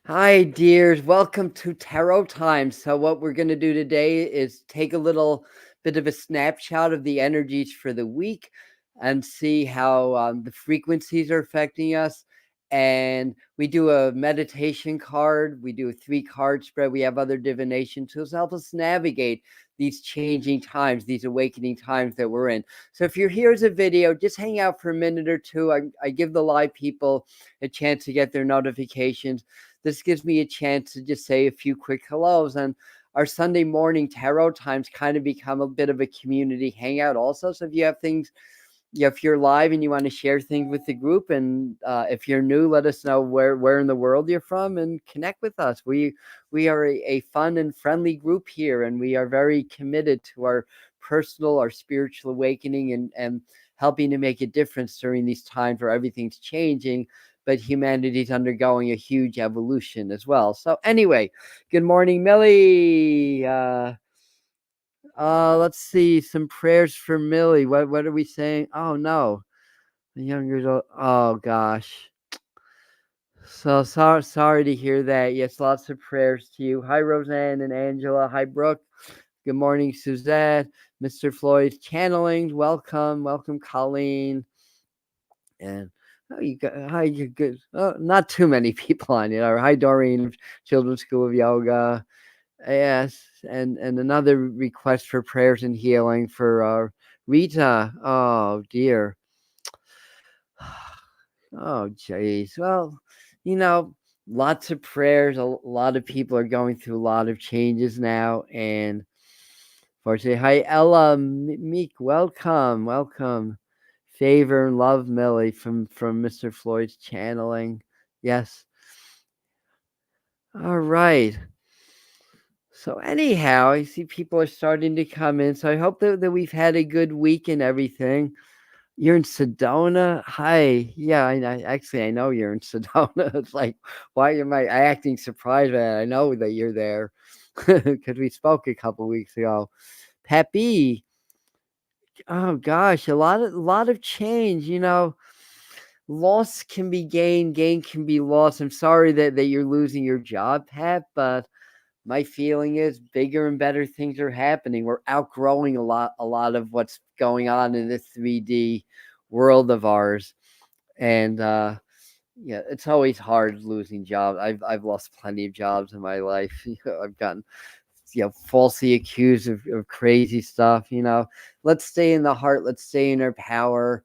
Hi, dears. Welcome to Tarot Time. So, what we're going to do today is take a little bit of a snapshot of the energies for the week and see how the frequencies are affecting us. And we do a meditation card, we do a 3-card spread, we have other divination tools to help us navigate these changing times, these awakening times that we're in. So, if you're here as a video, just hang out for a minute or two. I give the live people a chance to get their notifications. This gives me a chance to just say a few quick hellos. And our Sunday morning tarot times kind of become a bit of a community hangout also. So if you have things, if you're live and you want to share things with the group, and if you're new, let us know where in the world you're from and connect with us. We are a fun and friendly group here, and we are very committed to our personal, our spiritual awakening, and helping to make a difference during these times where everything's changing, but humanity's undergoing a huge evolution as well. So anyway, good morning, Millie. Let's see, some prayers for Millie. What are we saying? Oh no, the younger. Oh gosh. So sorry to hear that. Yes, lots of prayers to you. Hi, Roseanne and Angela. Hi, Brooke. Good morning, Suzette. Mr. Floyd's channeling. Welcome, Colleen. And you got hi, you good. Oh, not too many people on it. Hi, Doreen, Children's School of Yoga. Yes, and another request for prayers and healing for Rita. Oh dear. Oh jeez. Well, you know, lots of prayers. A lot of people are going through a lot of changes now, and fortunately, hi Ella, Meek, welcome. Favor and love, Millie from Mr. Floyd's channeling. Yes. All right. So anyhow, I see people are starting to come in. So I hope that we've had a good week and everything. You're in Sedona? Hi. Yeah, actually I know you're in Sedona. It's like, why am I acting surprised by that? I know that you're there because we spoke a couple weeks ago. Peppy. Oh gosh, a lot of change, Loss can be gain can be loss. I'm sorry that you're losing your job, Pat, but my feeling is bigger and better things are happening. We're outgrowing a lot of what's going on in this 3D world of ours. And yeah, it's always hard losing jobs. I've lost plenty of jobs in my life. I've gotten falsely accused of crazy stuff. Let's stay in the heart, let's stay in our power.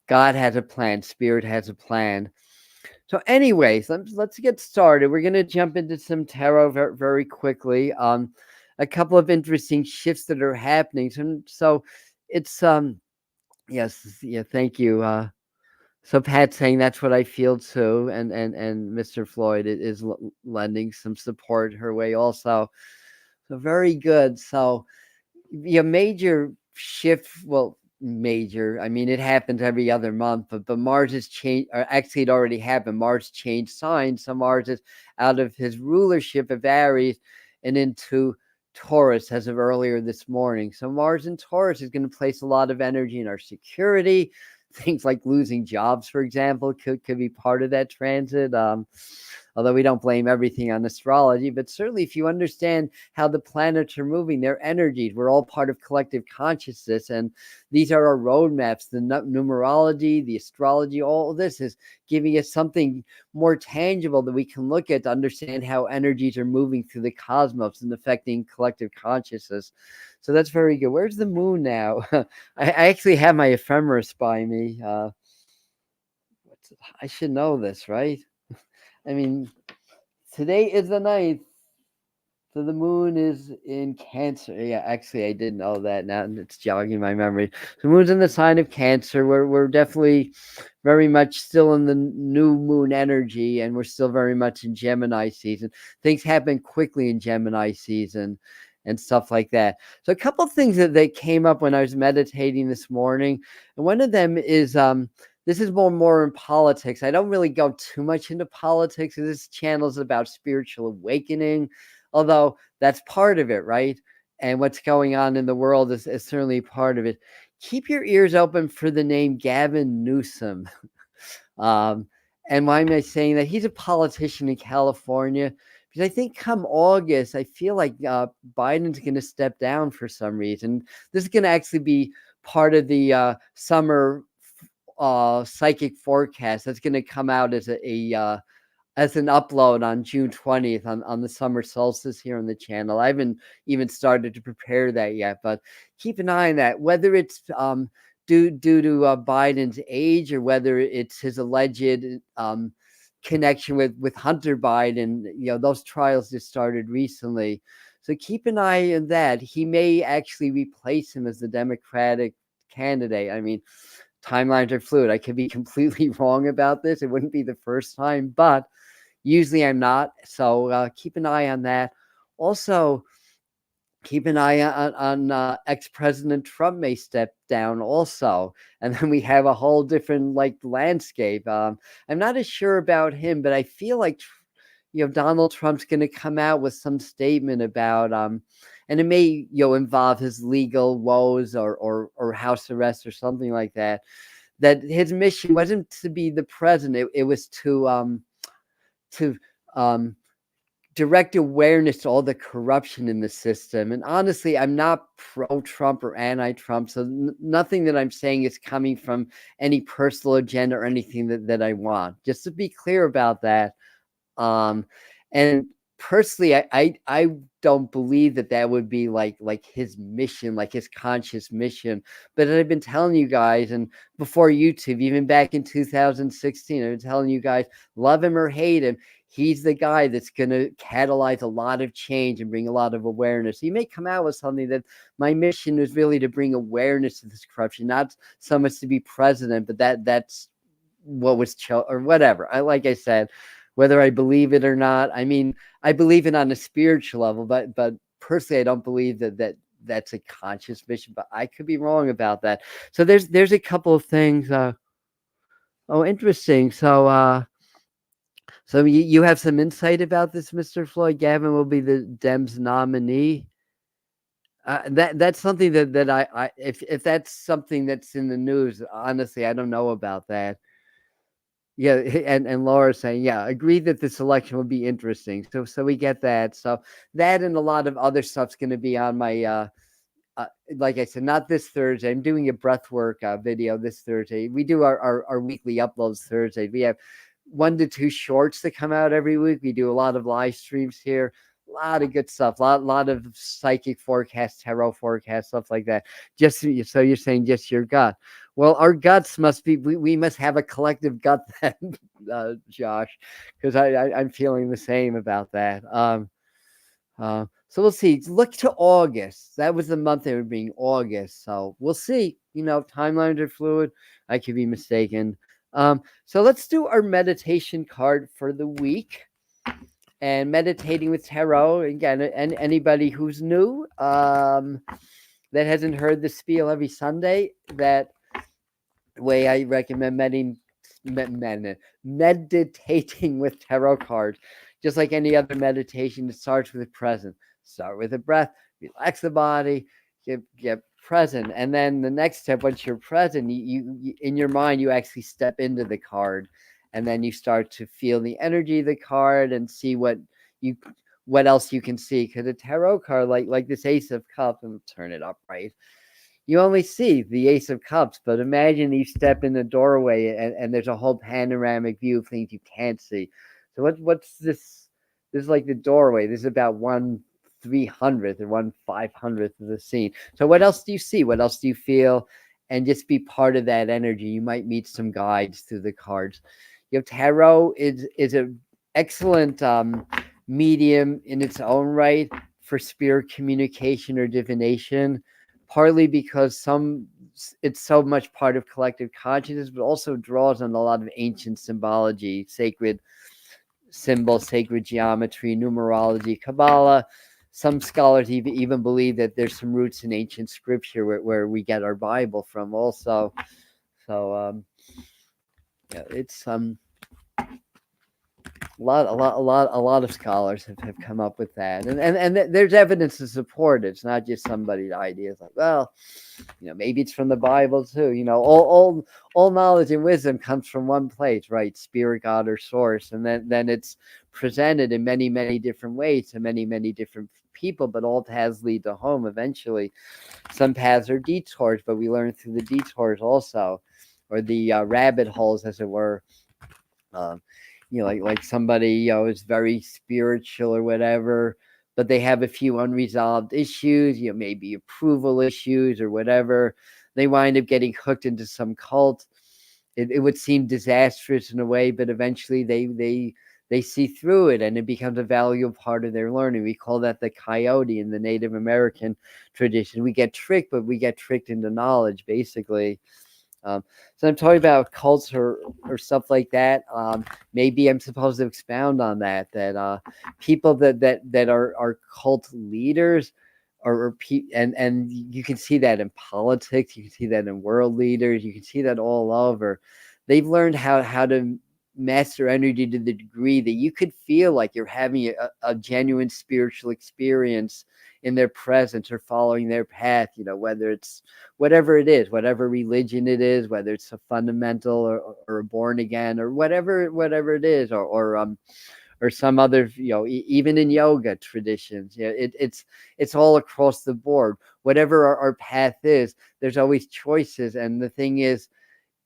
God has a plan, spirit has a plan. So, anyways, let's get started. We're gonna jump into some tarot very, very quickly. A couple of interesting shifts that are happening. So it's yes, yeah, thank you. So Pat's saying that's what I feel too, and Mr. Floyd is lending some support her way also. So very good. So major shift. Well, major. I mean, it happens every other month, but Mars has changed. Or actually, it already happened. Mars changed signs. So Mars is out of his rulership of Aries and into Taurus as of earlier this morning. So Mars in Taurus is going to place a lot of energy in our security. Things like losing jobs, for example, could be part of that transit. Although we don't blame everything on astrology, but certainly if you understand how the planets are moving, their energies, we're all part of collective consciousness, and these are our roadmaps. The numerology, the astrology, all of this is giving us something more tangible that we can look at to understand how energies are moving through the cosmos and affecting collective consciousness. So that's very good. Where's the moon now? I actually have my ephemeris by me. I should know this, right? I mean, today is the 9th. So the moon is in Cancer. Yeah, actually, I did know that. Now it's jogging my memory. The moon's in the sign of Cancer. We're definitely very much still in the new moon energy, and we're still very much in Gemini season. Things happen quickly in Gemini season and stuff like that. So a couple of things that came up when I was meditating this morning, and one of them is this is more in politics. I don't really go too much into politics. This channel is about spiritual awakening, although that's part of it, right? And what's going on in the world is certainly part of it. Keep your ears open for the name Gavin Newsom. um, And why am I saying that? He's a politician in California. Because I think come August, I feel like Biden's going to step down for some reason. This is going to actually be part of the summer psychic forecast that's going to come out as as an upload on June 20th on the summer solstice here on the channel. I haven't even started to prepare that yet, but keep an eye on that. Whether it's due to Biden's age or whether it's his alleged connection with Hunter Biden, those trials just started recently. So keep an eye on that. He may actually replace him as the Democratic candidate. I mean, timelines are fluid. I could be completely wrong about this. It wouldn't be the first time, but usually I'm not. So keep an eye on that. Also, keep an eye on ex-President Trump may step down also. And then we have a whole different landscape. I'm not as sure about him, but I feel like Donald Trump's going to come out with some statement about and it may involve his legal woes or house arrest or something like that. That his mission wasn't to be the president; it was to direct awareness to all the corruption in the system. And honestly, I'm not pro-Trump or anti-Trump, so nothing that I'm saying is coming from any personal agenda or anything that I want. Just to be clear about that. And personally, I don't believe that would be like his mission, like his conscious mission. But I've been telling you guys, and before YouTube, even back in 2016, I've been telling you guys, love him or hate him, he's the guy that's going to catalyze a lot of change and bring a lot of awareness. He may come out with something that my mission is really to bring awareness to this corruption, not so much to be president, but that's what was or whatever. Like I said, whether I believe it or not, I mean, I believe it on a spiritual level, but personally, I don't believe that's a conscious mission. But I could be wrong about that. So there's a couple of things. Interesting. So you have some insight about this, Mr. Floyd? Gavin will be the Dems nominee. That's something that I if that's something that's in the news, honestly, I don't know about that. Yeah, and Laura saying, yeah, agree that this election would be interesting. So we get that. So that and a lot of other stuff's going to be on my like I said, not this Thursday. I'm doing a breathwork video this Thursday. We do our weekly uploads Thursday. We have 1 to 2 shorts that come out every week. We do a lot of live streams here. A lot of good stuff. Lot of psychic forecasts, tarot forecasts, stuff like that. Just so you're saying just your gut. Well, our guts must be, we must have a collective gut then, Josh, because I'm feeling the same about that. So we'll see. Look to August. That was the month they were being August. So we'll see. Timelines are fluid. I could be mistaken. So let's do our meditation card for the week. And meditating with tarot, again, and anybody who's new that hasn't heard the spiel every Sunday, that way I recommend meditating with tarot cards. Just like any other meditation, it starts with the present. Start with the breath, relax the body, get present. And then the next step, once you're present, you in your mind, you actually step into the card. And then you start to feel the energy of the card and see what else you can see. Because a tarot card, like this Ace of Cups, and turn it up right, you only see the Ace of Cups, but imagine you step in the doorway and there's a whole panoramic view of things you can't see. So what's this? This is like the doorway. This is about 1/300th or 1/500th of the scene. So what else do you see? What else do you feel? And just be part of that energy. You might meet some guides through the cards. Tarot is an excellent medium in its own right for spirit communication or divination. Partly because it's so much part of collective consciousness, but also draws on a lot of ancient symbology, sacred symbols, sacred geometry, numerology, Kabbalah. Some scholars even believe that there's some roots in ancient scripture where we get our Bible from also. So yeah, it's A lot of scholars have come up with that, and there's evidence to support it. It's not just somebody's ideas. Like, well, maybe it's from the Bible too. All knowledge and wisdom comes from one place, right? Spirit, God, or source, and then it's presented in many different ways to many different people, but all paths lead to home eventually. Some paths are detours, but we learn through the detours also, or the rabbit holes, as it were. Um, like somebody is very spiritual or whatever, but they have a few unresolved issues, maybe approval issues or whatever. They wind up getting hooked into some cult. It would seem disastrous in a way, but eventually they see through it, and it becomes a valuable part of their learning. We call that the coyote in the Native American tradition. We get tricked, but we get tricked into knowledge, basically. So I'm talking about cults or stuff like that. Maybe I'm supposed to expound on that. That people that are cult leaders, and you can see that in politics. You can see that in world leaders. You can see that all over. They've learned how to master energy to the degree that you could feel like you're having a genuine spiritual experience in their presence or following their path, whether it's whatever it is, whatever religion it is, whether it's a fundamental or a born again or whatever it is, or some other, even in yoga traditions, it's all across the board. Whatever our path is, there's always choices. And the thing is,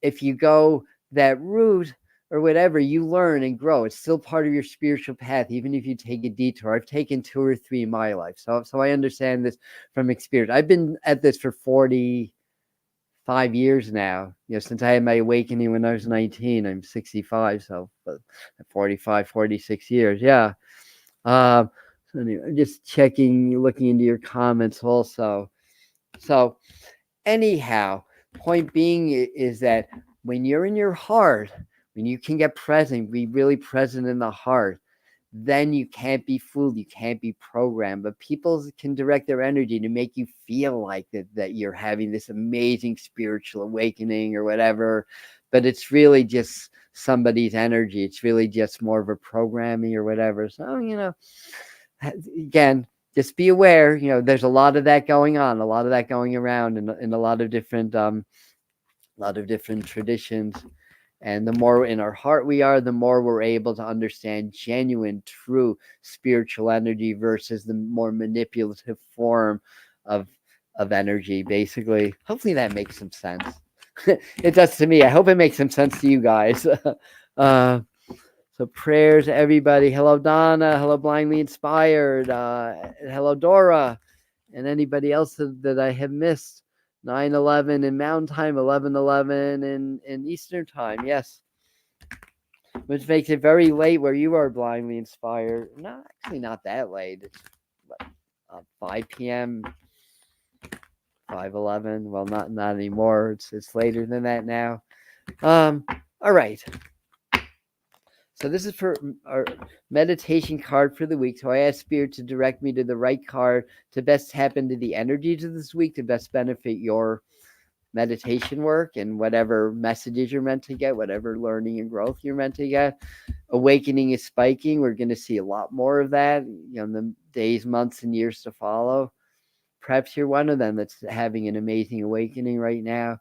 if you go that route or whatever, you learn and grow. It's still part of your spiritual path, even if you take a detour. I've taken 2 or 3 in my life, so I understand this from experience. I've been at this for 45 years now. Since I had my awakening when I was 19. I'm 65, so 45, 46 years. Yeah. So anyway, I'm just looking into your comments also. So anyhow, point being is that when you're in your heart, when you can get present, be really present in the heart, then you can't be fooled. You can't be programmed. But people can direct their energy to make you feel like that you're having this amazing spiritual awakening or whatever. But it's really just somebody's energy. It's really just more of a programming or whatever. So, again, just be aware, there's a lot of that going on, a lot of that going around in a lot of different traditions. And the more in our heart we are, the more we're able to understand genuine, true spiritual energy versus the more manipulative form of energy, basically. Hopefully that makes some sense. It does to me. I hope it makes some sense to you guys. So prayers, everybody. Hello, Donna. Hello, Blindly Inspired. Hello, Dora. And anybody else that I have missed. 9/11 in Mountain Time, 11/11 in Eastern Time. Yes. Which makes it very late where you are, Blindly Inspired. No, actually not that late. It's 5 p.m. 5/11. Well, not anymore. It's later than that now. All right. So this is for our meditation card for the week. So I asked Spirit to direct me to the right card to best tap into the energies of this week to best benefit your meditation work and whatever messages you're meant to get, whatever learning and growth you're meant to get. Awakening is spiking. We're going to see a lot more of that, in the days, months, and years to follow. Perhaps you're one of them that's having an amazing awakening right now.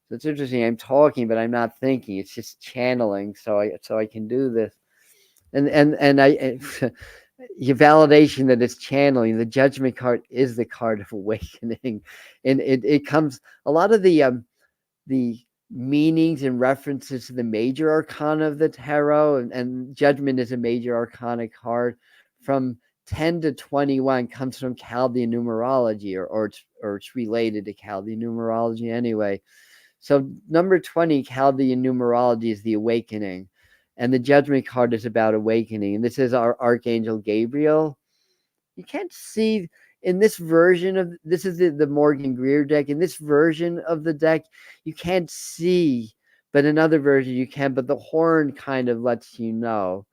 So it's interesting. I'm talking, but I'm not thinking. It's just channeling, so I can do this. And I your validation that it's channeling. The Judgment card is the card of awakening, and it comes a lot of the meanings and references to the major arcana of the tarot, and Judgment is a major arcana card. From 10 to 21 comes from Chaldean numerology, or it's related to Chaldean numerology anyway. So number 20, Chaldean numerology, is the awakening. And the Judgment card is about awakening. And this is our Archangel Gabriel. You can't see in this version of, this is the Morgan Greer deck. In this version of the deck, you can't see, but in other versions you can, but the horn kind of lets you know.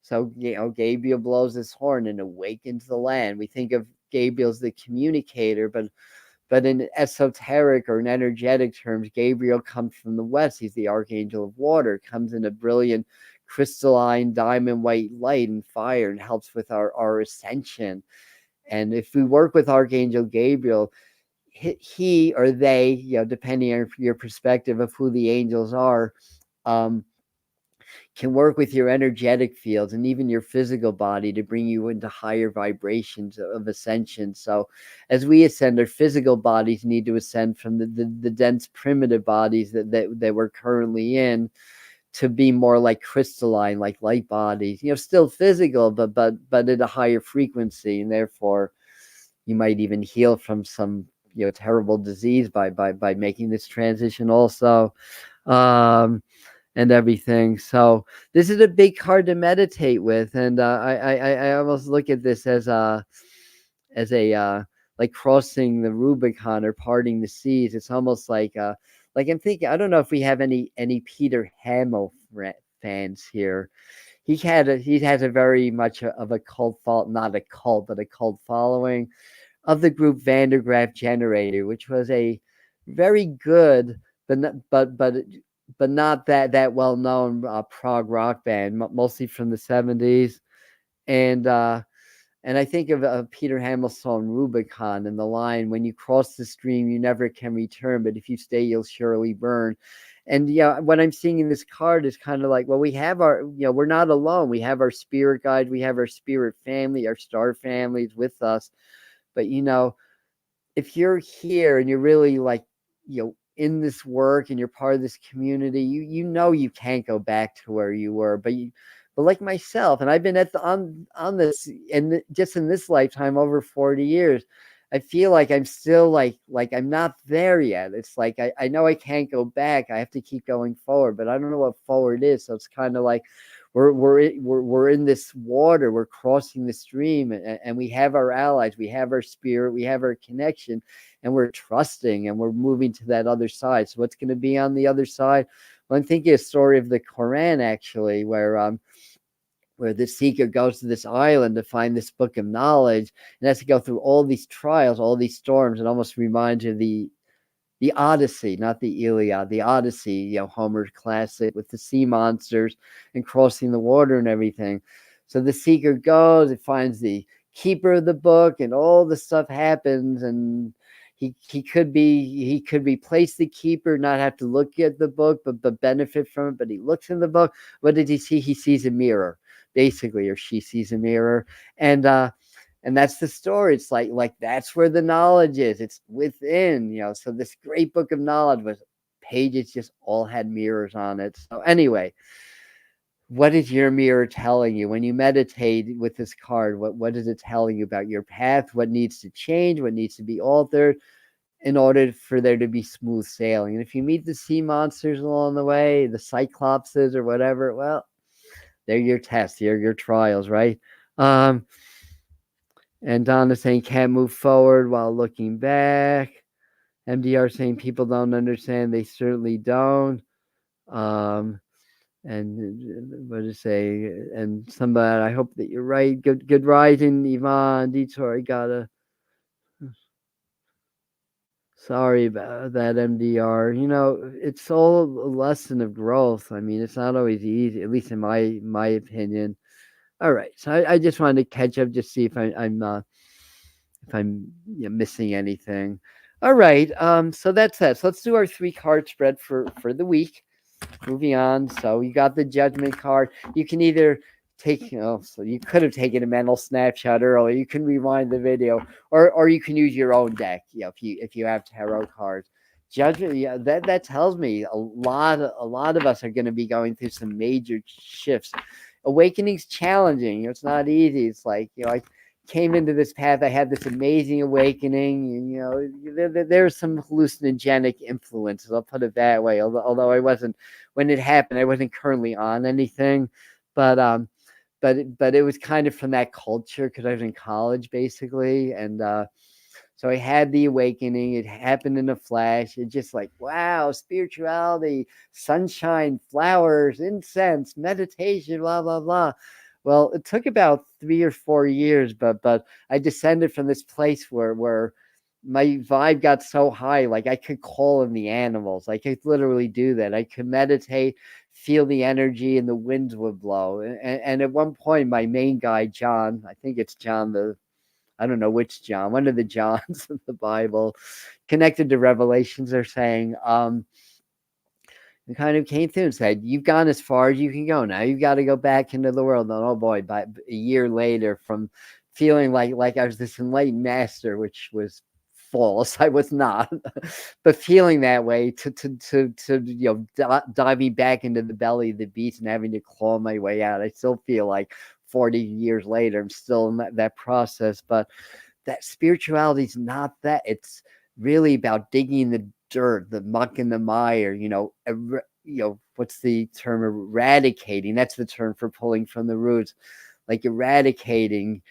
So, Gabriel blows his horn and awakens the land. We think of Gabriel as the communicator, but in esoteric or in energetic terms, Gabriel comes from the west. He's the archangel of water, comes in a brilliant crystalline diamond white light and fire, and helps with our ascension. And if we work with Archangel Gabriel, he or they, depending on your perspective of who the angels are, can work with your energetic fields and even your physical body to bring you into higher vibrations of ascension. So as we ascend, our physical bodies need to ascend from the dense primitive bodies that we're currently in, to be more like crystalline, like light bodies, still physical, but at a higher frequency. And therefore you might even heal from some terrible disease by making this transition also. And everything. So this is a big card to meditate with, and I almost look at this as a like crossing the Rubicon or parting the seas. It's almost like I'm thinking, I don't know if we have any Peter Hamill fans here. He has a very much of a cult not a cult, but a cult following of the group Vandergraaf Generator, which was a very good but not that well known prog rock band, mostly from the 70s. And I think of Peter Hamill's song Rubicon, and the line, "When you cross the stream, you never can return, but if you stay, you'll surely burn." And what I'm seeing in this card is kind of like, well, we have our, we're not alone. We have our spirit guide, we have our spirit family, our star families with us. But if you're here and you're really like, in this work and you're part of this community, you can't go back to where you were. But like myself, and I've been on this, and just in this lifetime, over 40 years, I feel like I'm still like I'm not there yet. It's like I know I can't go back. I have to keep going forward, but I don't know what forward is. So it's kind of like we're in this water, we're crossing the stream, and we have our allies, we have our spirit, we have our connection, and we're trusting, and we're moving to that other side. So what's going to be on the other side? Well, I'm thinking a story of the Quran, actually, where the seeker goes to this island to find this book of knowledge, and has to go through all these trials, all these storms. It almost reminds you of the Odyssey, not the Iliad, the Odyssey, Homer's classic, with the sea monsters and crossing the water and everything. So the seeker goes, it finds the keeper of the book, and all the stuff happens, and he could replace the keeper, not have to look at the book, but benefit from it. But he looks in the book. What did he see? He sees a mirror, basically, or she sees a mirror. And that's the story. It's like that's where the knowledge is. It's within, So this great book of knowledge was pages just all had mirrors on it. So anyway, what is your mirror telling you when you meditate with this card? What is it telling you about your path? What needs to change? What needs to be altered in order for there to be smooth sailing? And if you meet the sea monsters along the way, the cyclopses or whatever, well, they're your tests, they're your trials, right? And Donna saying can't move forward while looking back. MDR saying people don't understand. They certainly don't. And what to say? And somebody, I hope that you're right. Good rising, Yvonne. Detroit sorry about that, MDR. It's all a lesson of growth. I mean, it's not always easy, at least in my opinion. All right, so I just wanted to catch up, just see if I'm missing anything. All right, so that's that. So let's do our 3-card spread for the week. Moving on. So you got the Judgment card. You can either take, so you could have taken a mental snapshot earlier. You can rewind the video, or you can use your own deck. If you have tarot cards. Judgment, that tells me a lot of us are going to be going through some major shifts. Awakening's challenging. It's not easy. It's like, I came into this path, I had this amazing awakening, and there's some hallucinogenic influences, I'll put it that way, although I wasn't, when it happened, I wasn't currently on anything, but it was kind of from that culture, because I was in college basically, and so I had the awakening. It happened in a flash. It's just like, wow, spirituality, sunshine, flowers, incense, meditation, blah, blah, blah. Well, it took about 3 or 4 years, but I descended from this place where my vibe got so high, like I could call in the animals. I could literally do that. I could meditate, feel the energy and the winds would blow. And at one point, my main guy, John, I think it's John I don't know which John, one of the Johns in the Bible, connected to Revelations, are saying, and kind of came through and said, "You've gone as far as you can go. Now you've got to go back into the world." And oh boy, by a year later, from feeling like I was this enlightened master, which was false, I was not, but feeling that way diving back into the belly of the beast and having to claw my way out. I still feel like 40 years later, I'm still in that process, but that spirituality is not that. It's really about digging the dirt, the muck and the mire, what's the term? Eradicating. That's the term for pulling from the roots, like eradicating,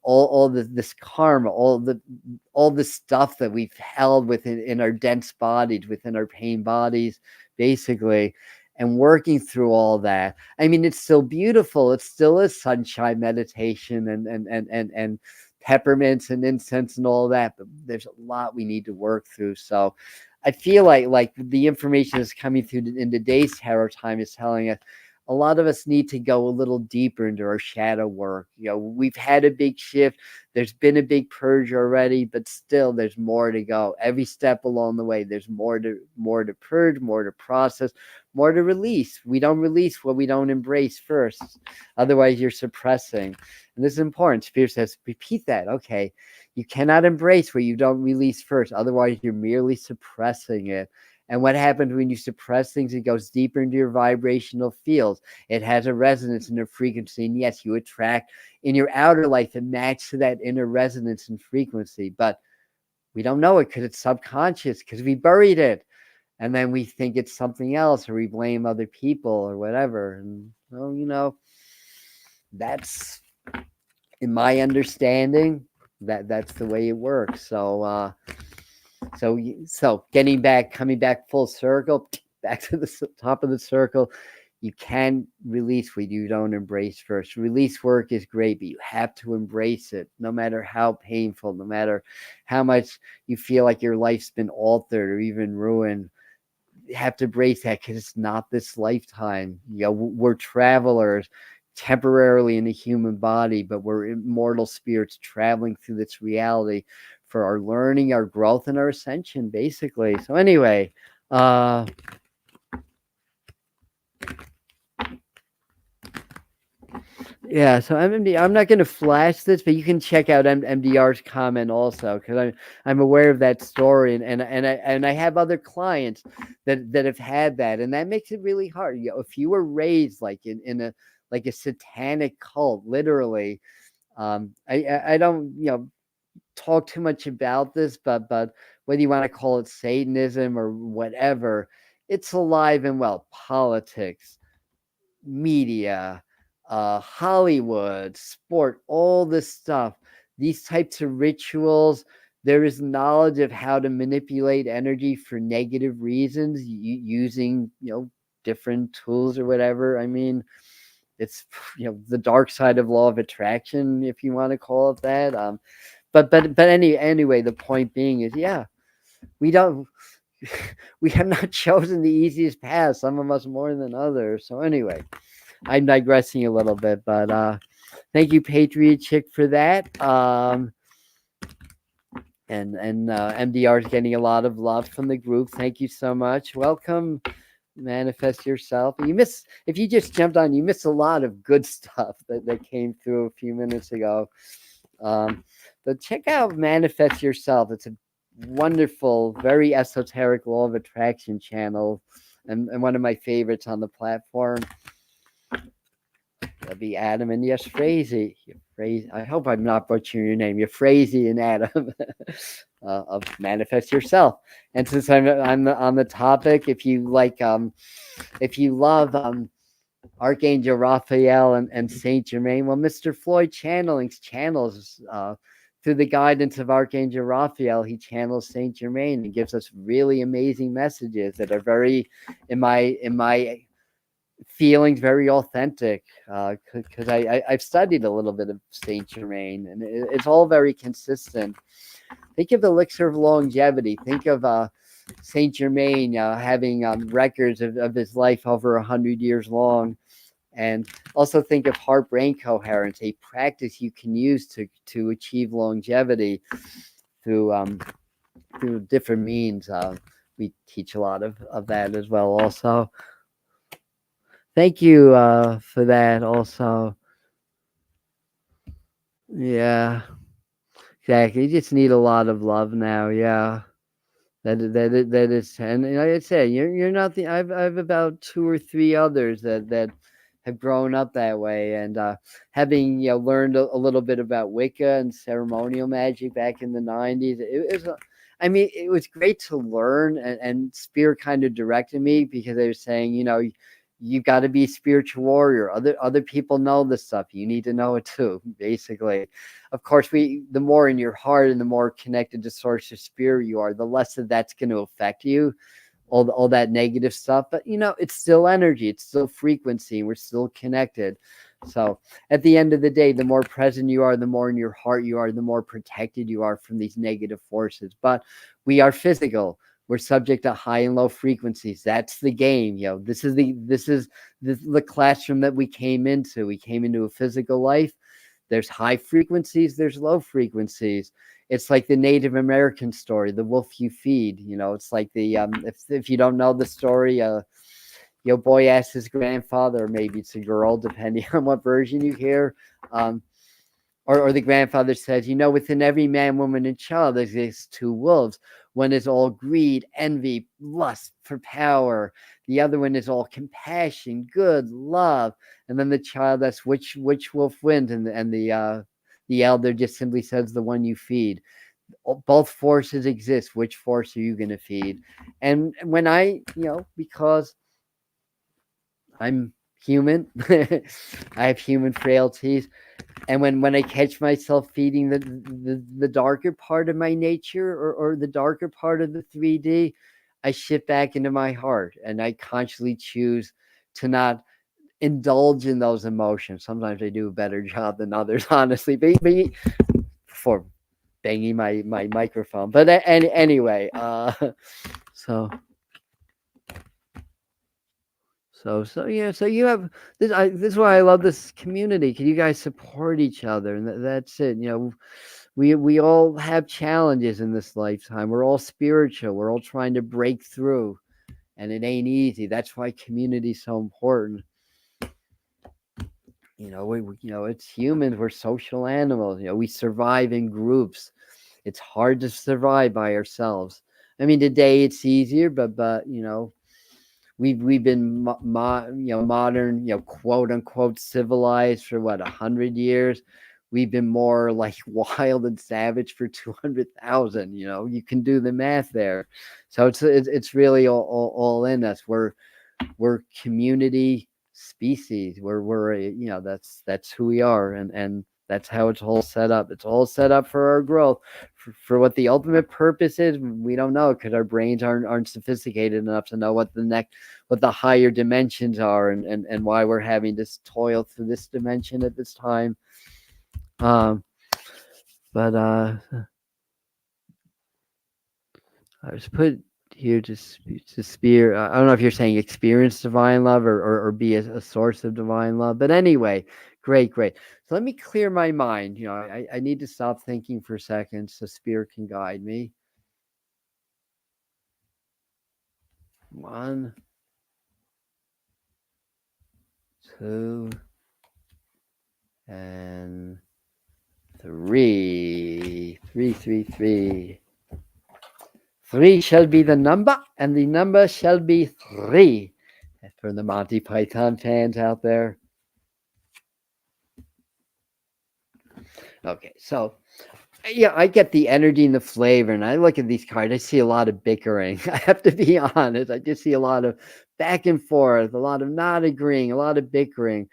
all this karma, all the stuff that we've held within in our dense bodies, within our pain bodies, basically, and working through all that. I mean, it's still beautiful. It still is sunshine meditation and peppermints and incense and all that, but there's a lot we need to work through. So I feel like the information that's coming through in today's tarot time is telling us a lot of us need to go a little deeper into our shadow work. We've had a big shift. There's been a big purge already, but still there's more to go. Every step along the way, there's more to purge, more to process, more to release. We don't release what we don't embrace first. Otherwise, you're suppressing. And this is important. Spirit says, repeat that. Okay. You cannot embrace what you don't release first. Otherwise, you're merely suppressing it. And what happens when you suppress things? It goes deeper into your vibrational fields. It has a resonance and a frequency. And yes, you attract in your outer life a match to that inner resonance and frequency. But we don't know it because it's subconscious, because we buried it. And then we think it's something else, or we blame other people or whatever. And, well, that's, in my understanding, that's the way it works. So coming back full circle, back to the top of the circle, you can release what you don't embrace first. Release work is great, but you have to embrace it, no matter how painful, no matter how much you feel like your life's been altered or even ruined. You have to embrace that, because it's not this lifetime. We're travelers temporarily in a human body, but we're immortal spirits traveling through this reality for our learning, our growth, and our ascension, basically. So anyway, yeah, so I'm not going to flash this, but you can check out MDR's comment also, because I'm aware of that story, and I have other clients that have had that, and that makes it really hard. If you were raised like in a satanic cult, literally, I don't talk too much about this, but whether you want to call it Satanism or whatever, it's alive and well. Politics, media, Hollywood, sport, all this stuff, these types of rituals, there is knowledge of how to manipulate energy for negative reasons using, different tools or whatever. I mean, it's, the dark side of law of attraction, if you want to call it that. But anyway, the point being is, we have not chosen the easiest path. Some of us more than others. So anyway, I'm digressing a little bit, but thank you, Patriot Chick, for that. And MDR is getting a lot of love from the group. Thank you so much. Welcome. Manifest yourself. If you just jumped on, you missed a lot of good stuff that came through a few minutes ago. But check out Manifest Yourself. It's a wonderful, very esoteric law of attraction channel, and one of my favorites on the platform. That'll be Adam and yes, Frazee. I hope I'm not butchering your name. You're Frazee and Adam of Manifest Yourself. And since I'm on the topic, if you love Archangel Raphael and Saint Germain, well, Mr. Floyd channels through the guidance of Archangel Raphael. He channels Saint Germain and gives us really amazing messages that are very, in my feelings, very authentic, because I've studied a little bit of Saint Germain, and it's all very consistent. Think of the elixir of longevity. Think of Saint Germain having records of his life over 100 years long. And also think of heart-brain coherence, a practice you can use to achieve longevity through through different means. We teach a lot of that as well. Also, thank you for that. Also, yeah, exactly. You just need a lot of love now. Yeah. That is, and like I say, you're not the. I've about two or three others that have grown up that way, and having learned a little bit about Wicca and ceremonial magic back in the '90s. It was, I mean, it was great to learn, and Spirit kind of directed me because they were saying, you got to be a spiritual warrior. Other people know this stuff. You need to know it too, basically. Of course, the more in your heart and the more connected to source of spirit you are, the less that that's going to affect you, all that negative stuff. But it's still energy, it's still frequency, we're still connected. So at the end of the day, the more present you are, the more in your heart you are, the more protected you are from these negative forces. But we are physical. We're subject to high and low frequencies. That's the game. This is the classroom that we came into. We came into a physical life. There's high frequencies, there's low frequencies. It's like the Native American story, the wolf you feed. It's like the if you don't know the story, boy asks his grandfather, or maybe it's a girl, depending on what version you hear. Or the grandfather says, within every man, woman, and child exists two wolves. One is all greed, envy, lust for power. The other one is all compassion, good, love. And then the child asks, which wolf wins? And the elder just simply says, the one you feed. Both forces exist. Which force are you going to feed? And when because I'm human, I have human frailties. And when I catch myself feeding the darker part of my nature, or the darker part of the 3D, I shift back into my heart, and I consciously choose to not indulge in those emotions. Sometimes I do a better job than others, honestly. Before banging my microphone. But anyway, so yeah. So you have this. This is why I love this community, because you guys support each other, and that's it. We all have challenges in this lifetime. We're all spiritual. We're all trying to break through, and it ain't easy. That's why community is so important. It's humans. We're social animals. We survive in groups. It's hard to survive by ourselves. I mean, today it's easier, but we've been modern, quote unquote civilized for what, 100 years. We've been more like wild and savage for 200,000. You can do the math there. So it's really all in us. We're community species. We're that's who we are, and that's how it's all set up. It's all set up for our growth. For what the ultimate purpose is, we don't know, because our brains aren't sophisticated enough to know what the higher dimensions are, and why we're having to toil through this dimension at this time. But I was put here to spear. I don't know if you're saying experience divine love, or be a source of divine love. But anyway, great. So let me clear my mind. I need to stop thinking for a second so Spirit can guide me. 1, 2, and 3. 3. 3 shall be the number, and the number shall be 3. For the Monty Python fans out there. Okay, so yeah, I get the energy and the flavor, and I look at these cards, I see a lot of bickering. I have to be honest. I just see a lot of back and forth, a lot of not agreeing, a lot of bickering.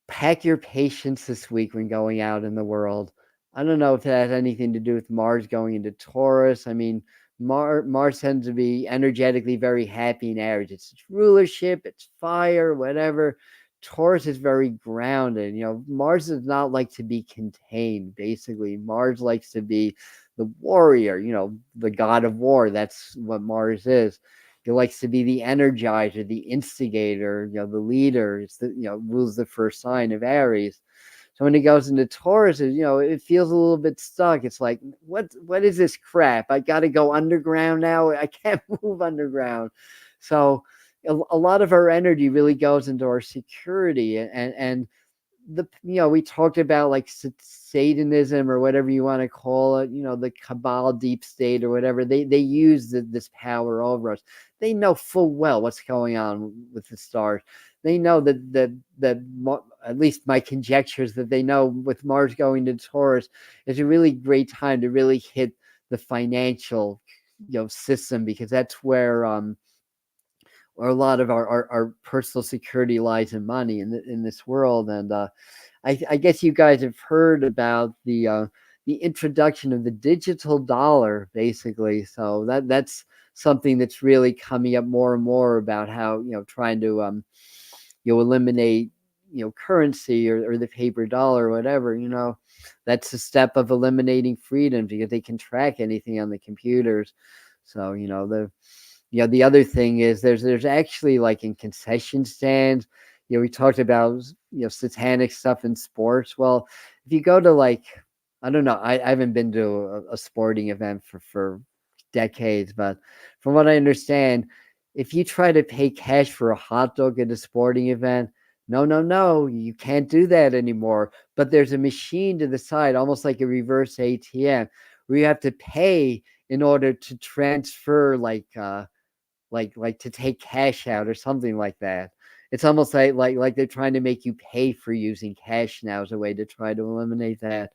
Pack your patience this week when going out in the world. I don't know if that has anything to do with Mars going into Taurus. I mean, Mars tends to be energetically very happy in Aries. It's rulership, it's fire, whatever. Taurus is very grounded. Mars does not like to be contained, basically. Mars likes to be the warrior, the god of war. That's what Mars is. He likes to be the energizer, the instigator, the leader. It's rules the first sign of Aries. So when it goes into Taurus, it feels a little bit stuck. It's like, what is this crap? I got to go underground now. I can't move underground. So a lot of our energy really goes into our security, and we talked about like Satanism or whatever you want to call it, the cabal, deep state, or whatever. They use this power over us. They know full well what's going on with the stars. They know that at least my conjecture is that they know with Mars going to Taurus is a really great time to really hit the financial system, because that's where or a lot of our personal security lies in money in this world. And I guess you guys have heard about the introduction of the digital dollar, basically. So that's something that's really coming up more and more, about how trying to eliminate currency, or the paper dollar, or whatever. That's a step of eliminating freedom, because they can track anything on the computers. So the other thing is there's actually, like, in concession stands, we talked about satanic stuff in sports. Well, if you go to, like, I don't know, I haven't been to a sporting event for decades, but from what I understand, if you try to pay cash for a hot dog at a sporting event, no, you can't do that anymore. But there's a machine to the side, almost like a reverse ATM, where you have to pay in order to transfer, like to take cash out or something like that. It's almost like they're trying to make you pay for using cash now, as a way to try to eliminate that.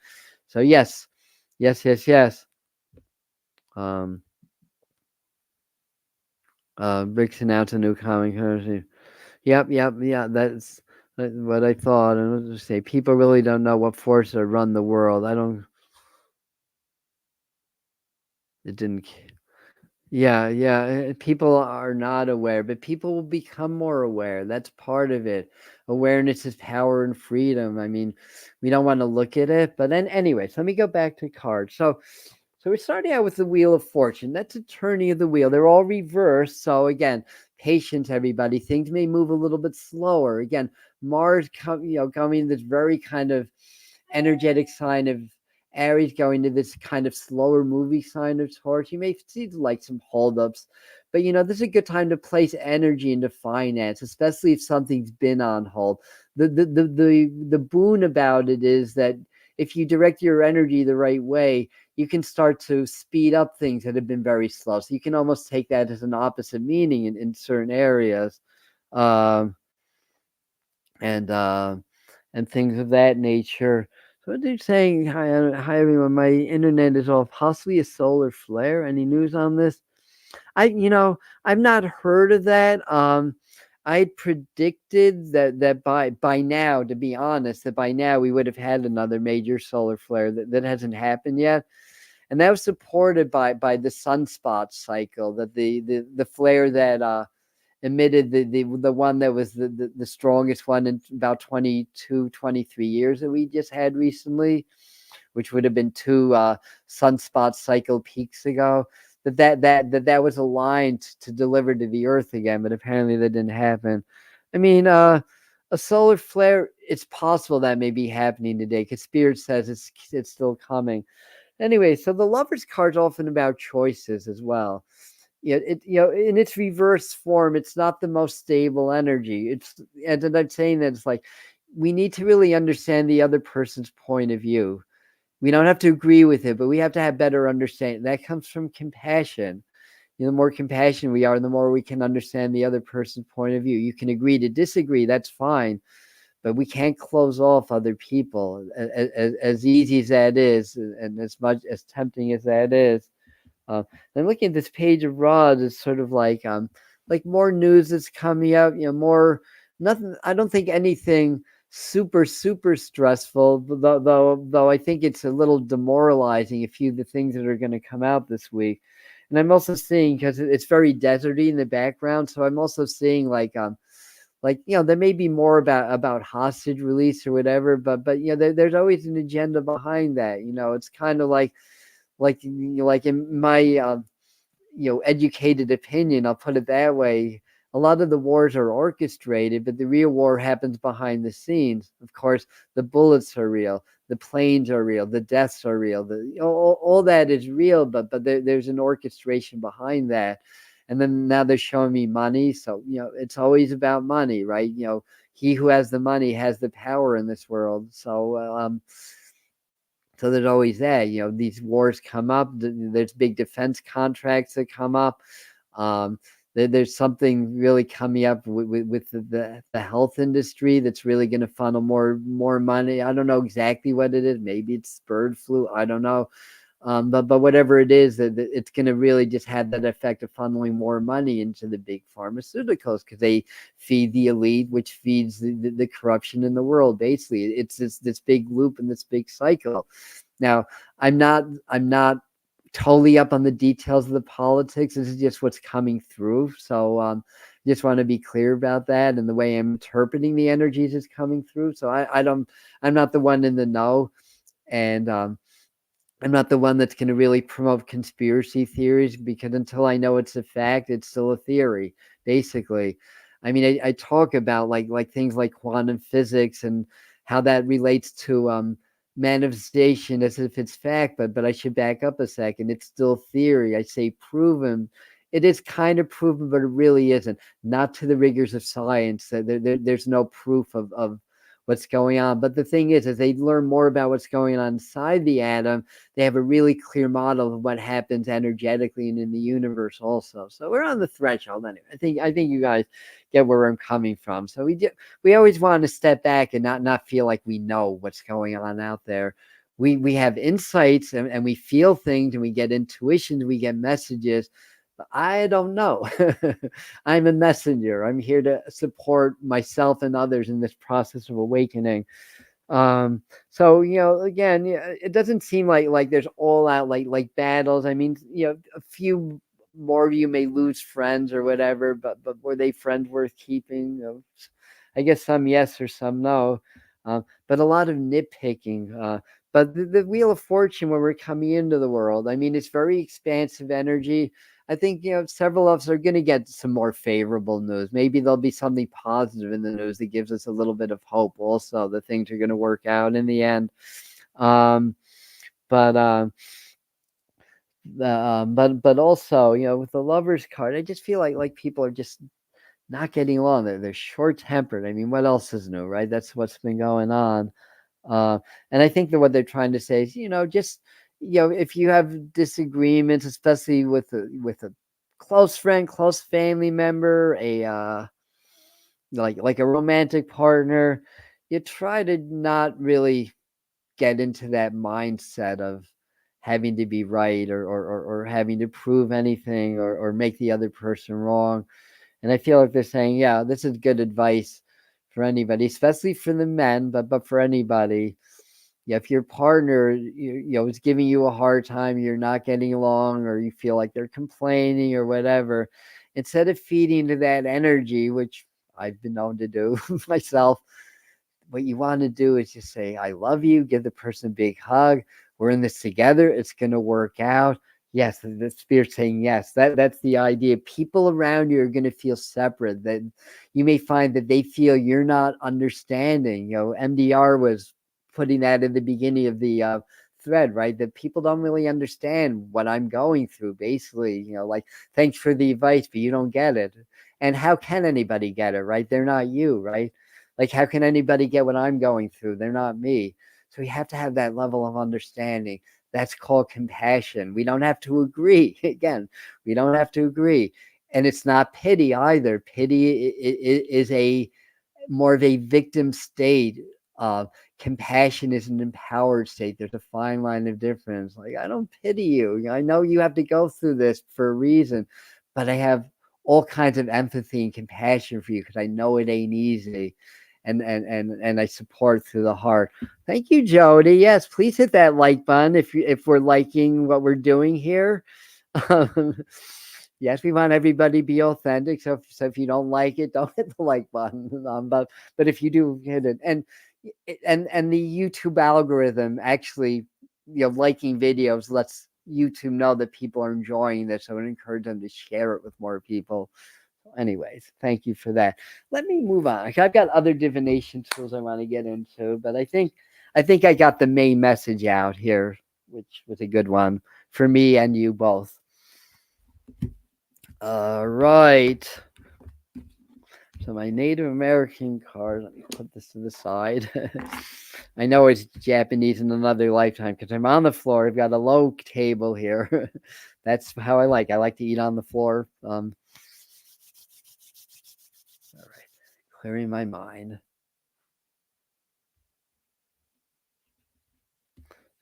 So yes, yes. Um, Rick's announced a new common currency. Yep, yeah. That's what I thought. And let's just say, people really don't know what forces run the world. I don't. It didn't. Yeah. People are not aware, but people will become more aware. That's part of it. Awareness is power and freedom. I mean, we don't want to look at it, but then, anyways, let me go back to cards. So we're starting out with the Wheel of Fortune. That's a turning of the wheel. They're all reversed. So again, patience, everybody. Things may move a little bit slower. Again, Mars coming this very kind of energetic sign of Aries, going to this kind of slower movie sign of Taurus. You may see like some holdups, but this is a good time to place energy into finance, especially if something's been on hold. The boon about it is that if you direct your energy the right way, you can start to speed up things that have been very slow. So you can almost take that as an opposite meaning in certain areas. Um, and things of that nature. So they're saying, hi everyone. My internet is off. Possibly a solar flare. Any news on this? I've not heard of that. I predicted that by now, to be honest, that by now we would have had another major solar flare. That hasn't happened yet, and that was supported by the sunspot cycle. That the flare that emitted the one that was the strongest one in about 22, 23 years that we just had recently, which would have been two sunspot cycle peaks ago. That was aligned to deliver to the Earth again, but apparently that didn't happen. I mean, a solar flare, it's possible that may be happening today, because Spirit says it's still coming. Anyway, so the Lover's card's often about choices as well. In its reverse form, it's not the most stable energy. And I'm saying that it's like, we need to really understand the other person's point of view. We don't have to agree with it, but we have to have better understanding. That comes from compassion. The more compassionate we are, the more we can understand the other person's point of view. You can agree to disagree, that's fine, but we can't close off other people, as easy as that is, and as much as tempting as that is. I'm looking at this page of rods. It's sort of like more news that's coming out. More nothing. I don't think anything super stressful. Though I think it's a little demoralizing. A few of the things that are going to come out this week, and I'm also seeing, because it's very deserty in the background. So I'm also seeing like like, there may be more about hostage release or whatever, but there's always an agenda behind that. It's kind of like in my educated opinion, I'll put it that way. A lot of the wars are orchestrated, but the real war happens behind the scenes. Of course, the bullets are real, the planes are real, the deaths are real. All that is real, but there's an orchestration behind that. And then now they're showing me money, so it's always about money, right? He who has the money has the power in this world. So there's always that. These wars come up. There's big defense contracts that come up. Um, there's something really coming up with the health industry that's really going to funnel more money. I don't know exactly what it is. Maybe it's bird flu. I don't know. But whatever it is, that it's going to really just have that effect of funneling more money into the big pharmaceuticals, because they feed the elite, which feeds the corruption in the world. Basically, it's this big loop and this big cycle. Now, I'm not totally up on the details of the politics. This is just what's coming through. So just want to be clear about that, and the way I'm interpreting the energies is coming through. So I'm not the one in the know, and I'm not the one that's going to really promote conspiracy theories, because until I know it's a fact, it's still a theory, basically. I mean, I talk about like things like quantum physics and how that relates to manifestation as if it's fact, but I should back up a second. It's still theory. I say proven. It is kind of proven, but it really isn't. Not to the rigors of science. There's no proof of what's going on. But the thing is, as they learn more about what's going on inside the atom, they have a really clear model of what happens energetically and in the universe also. So we're on the threshold anyway. I think you guys get where I'm coming from. So we always want to step back and not feel like we know what's going on out there. We have insights, and we feel things, and we get intuitions, we get messages. But I don't know. I'm a messenger. I'm here to support myself and others in this process of awakening. So again, it doesn't seem like there's all out like battles. I mean, a few more of you may lose friends or whatever, but were they friends worth keeping? I guess some yes or some no. But a lot of nitpicking. But the Wheel of Fortune, when we're coming into the world, I mean, it's very expansive energy. I think several of us are going to get some more favorable news. Maybe there'll be something positive in the news that gives us a little bit of hope. Also, that things are going to work out in the end. But also, with the Lovers card, I just feel like people are just not getting along. They're short tempered. I mean, what else is new, right? That's what's been going on. And I think that what they're trying to say is, just if you have disagreements, especially with a close friend, close family member, like a romantic partner, you try to not really get into that mindset of having to be right, or having to prove anything, or make the other person wrong. And I feel like they're saying, yeah, this is good advice for anybody, especially for the men, but for anybody. Yeah, if your partner is giving you a hard time, you're not getting along, or you feel like they're complaining or whatever, instead of feeding into that energy, which I've been known to do myself, what you want to do is just say, I love you, give the person a big hug. We're in this together. It's going to work out. Yes, the spirit's saying yes. That's the idea. People around you are going to feel separate. That you may find that they feel you're not understanding. MDR was putting that in the beginning of the thread, right? That people don't really understand what I'm going through. Basically, like, thanks for the advice, but you don't get it. And how can anybody get it, right? They're not you, right? Like, how can anybody get what I'm going through? They're not me. So we have to have that level of understanding. That's called compassion. We don't have to agree. Again, we don't have to agree. And it's not pity either. Pity is a more of a victim state. Compassion is an empowered state. There's a fine line of difference. Like, I don't pity you. I know you have to go through this for a reason, but I have all kinds of empathy and compassion for you, because I know it ain't easy. And I support through the heart. Thank you, Jody. Yes, please hit that like button if we're liking what we're doing here. Yes, we want everybody to be authentic. So if you don't like it, don't hit the like button. But if you do, hit it. And the YouTube algorithm actually, liking videos lets YouTube know that people are enjoying this, so it encourages them to share it with more people. Anyways, thank you for that. Let me move on. I've got other divination tools I want to get into, but I think I got the main message out here, which was a good one for me and you both. All right. So my Native American card, let me put this to the side. I know it's Japanese in another lifetime because I'm on the floor. I've got a low table here. That's how I like. I like to eat on the floor. All right, clearing my mind.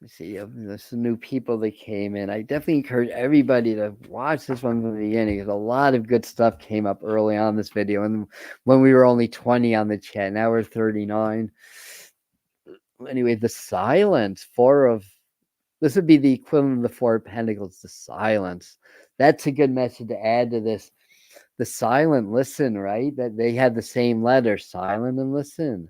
Let's see, there's some new people that came in. I definitely encourage everybody to watch this one from the beginning because a lot of good stuff came up early on this video. And when we were only 20 on the chat, now we're 39. Anyway, the silence, this would be the equivalent of the Four of Pentacles, the silence. That's a good message to add to this. The silent listen, right? That they had the same letter, silent and listen.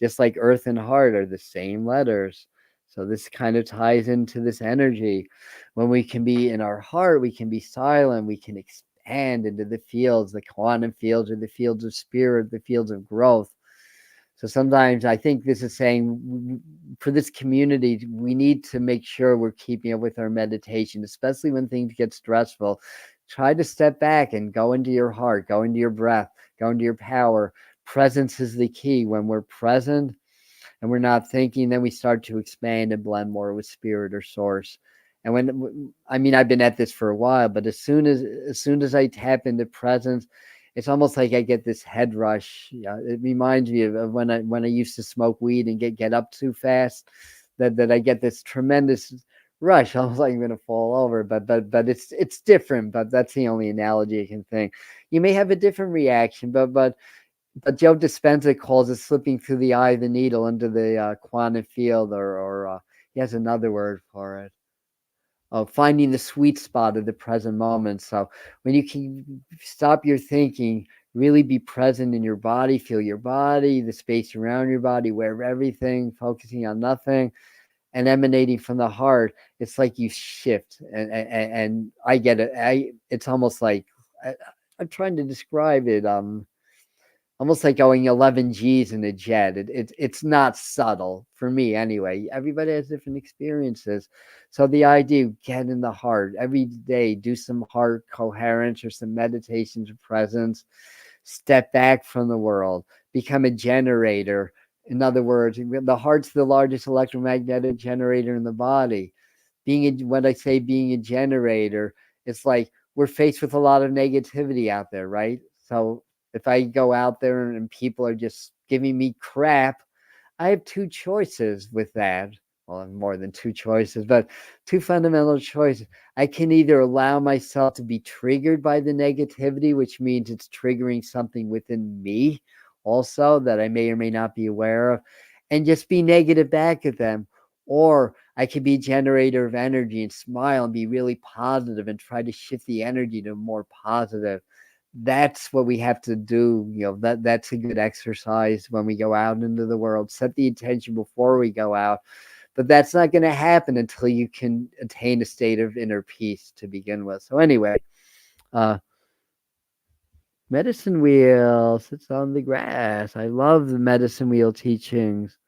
Just like earth and heart are the same letters. So this kind of ties into this energy. When we can be in our heart, we can be silent, we can expand into the fields, the quantum fields, or the fields of spirit, the fields of growth. So sometimes I think this is saying for this community, we need to make sure we're keeping up with our meditation, especially when things get stressful. Try to step back and go into your heart, go into your breath, go into your power. Presence is the key. When we're present and we're not thinking, then we start to expand and blend more with spirit or source. And I've been at this for a while, but as soon as I tap into presence, it's almost like I get this head rush. Yeah, it reminds me of when I used to smoke weed and get up too fast. That I get this tremendous rush, almost like I'm gonna fall over. But it's different. But that's the only analogy I can think. You may have a different reaction, but Joe Dispenza calls it slipping through the eye of the needle into the quantum field, or he has another word for it. Finding the sweet spot of the present moment. So when you can stop your thinking, really be present in your body, feel your body, the space around your body, where everything, focusing on nothing, and emanating from the heart, it's like you shift. And I get it. It's almost like I'm trying to describe it. Almost like going 11 Gs in a jet. It's not subtle for me anyway. Everybody has different experiences. So the idea, get in the heart every day, do some heart coherence or some meditations of presence, step back from the world, become a generator. In other words, the heart's the largest electromagnetic generator in the body. When I say being a generator, it's like we're faced with a lot of negativity out there, right? So if I go out there and people are just giving me crap, I have two choices with that. Well, more than two choices, but two fundamental choices. I can either allow myself to be triggered by the negativity, which means it's triggering something within me also that I may or may not be aware of, and just be negative back at them. Or I could be a generator of energy and smile and be really positive and try to shift the energy to more positive. That's what we have to do. That's a good exercise when we go out into the world. Set the intention before we go out, but that's not going to happen until you can attain a state of inner peace to begin with. So anyway, medicine wheel sits on the grass. I love the medicine wheel teachings.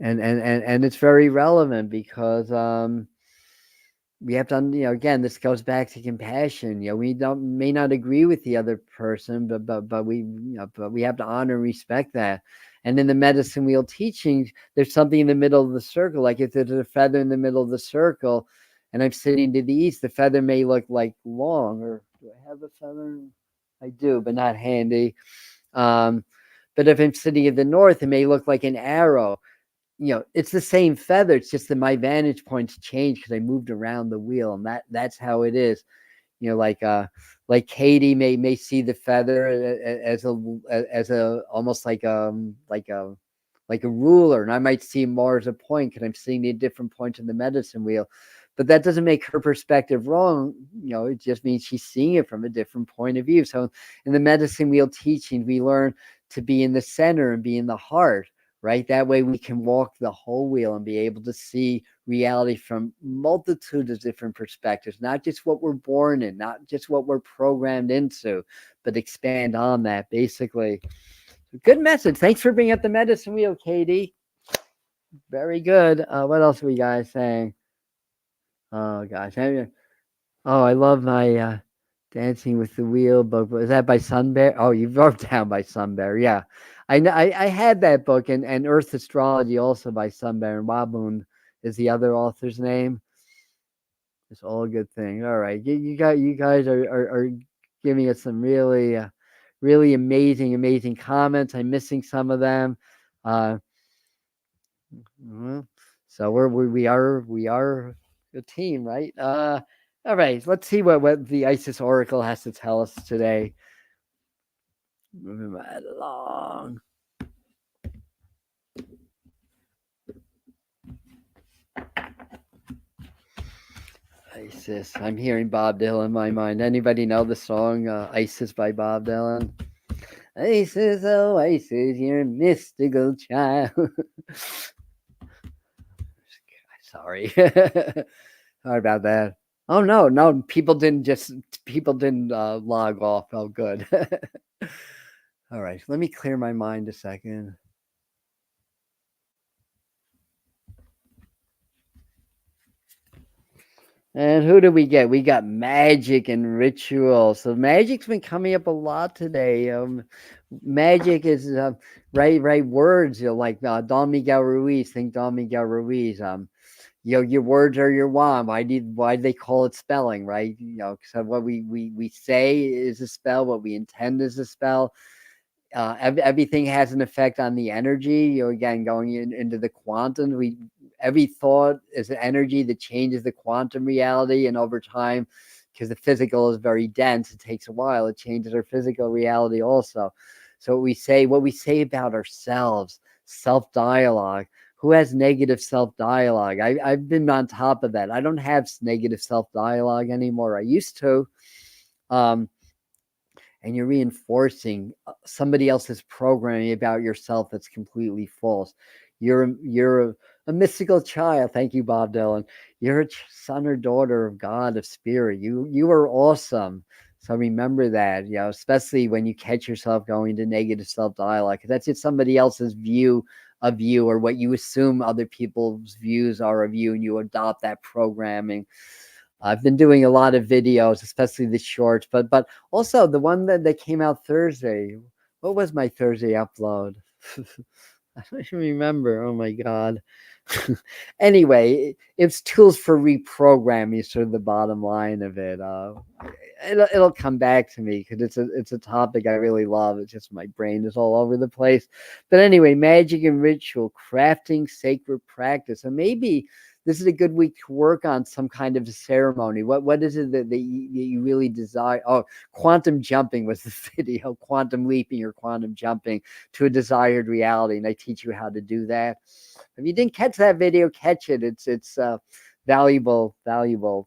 And it's very relevant because we have to, again, this goes back to compassion. We may not agree with the other person, but we have to honor and respect that. And in the medicine wheel teachings, there's something in the middle of the circle. Like if there's a feather in the middle of the circle, and I'm sitting to the east, the feather may look like long. Or do I have a feather? I do, but not handy. But if I'm sitting at the north, it may look like an arrow. It's the same feather. It's just that my vantage points changed because I moved around the wheel, and that's how it is. Like Katie may see the feather as a almost like a ruler, and I might see more as a point because I'm seeing the different points in the medicine wheel. but that doesn't make her perspective wrong. It just means she's seeing it from a different point of view. So in the medicine wheel teaching, we learn to be in the center and be in the heart, right? That way we can walk the whole wheel and be able to see reality from multitudes of different perspectives, not just what we're born in, not just what we're programmed into, but expand on that, basically. Good message. Thanks for bringing up the medicine wheel, Katie. Very good. What else are we guys saying? Oh, gosh. Oh, I love my Dancing with the Wheel book. Was that by Sunbear? Oh, you wrote down by Sunbear. Yeah. I had that book, and Earth Astrology also by Sunbear, and Waboon is the other author's name. It's all a good thing. All right. You guys are giving us some really really amazing comments. I'm missing some of them. So we are a team, right? All right, let's see what the Isis Oracle has to tell us today. Moving right along. Isis. I'm hearing Bob Dylan in my mind. Anybody know the song Isis by Bob Dylan? Isis, oh Isis, you're a mystical child. Sorry. Sorry about that. Oh no, people didn't log off. Oh, good. All right, let me clear my mind a second. And who do we get? We got magic and ritual. So magic's been coming up a lot today. Magic is right words. Like Don Miguel Ruiz. Think Don Miguel Ruiz. Your words are your wand. Why do they call it spelling, right? So what we say is a spell. What we intend is a spell. Everything has an effect on the energy. Again, going into the quantum, every thought is an energy that changes the quantum reality, and over time, because the physical is very dense, it takes a while. It changes our physical reality also. So what we say about ourselves, self-dialogue. Who has negative self-dialogue? I've been on top of that. I don't have negative self-dialogue anymore. I used to. And you're reinforcing somebody else's programming about yourself that's completely false. You're a mystical child. Thank you, Bob Dylan. You're a son or daughter of God, of spirit. You are awesome. So remember that, especially when you catch yourself going to negative self-dialogue, because that's just somebody else's view of you, or what you assume other people's views are of you, and you adopt that programming. I've been doing a lot of videos, especially the shorts, but also the one that came out Thursday. What was my Thursday upload? I don't even remember. Oh my God. Anyway, it's tools for reprogramming, sort of the bottom line of it. It'll come back to me because it's a topic I really love. It's just my brain is all over the place. But anyway, magic and ritual, crafting sacred practice. And maybe this is a good week to work on some kind of a ceremony. What is it that you really desire? Oh, quantum jumping was the video. Quantum leaping or quantum jumping to a desired reality. And I teach you how to do that. If you didn't catch that video, catch it. It's valuable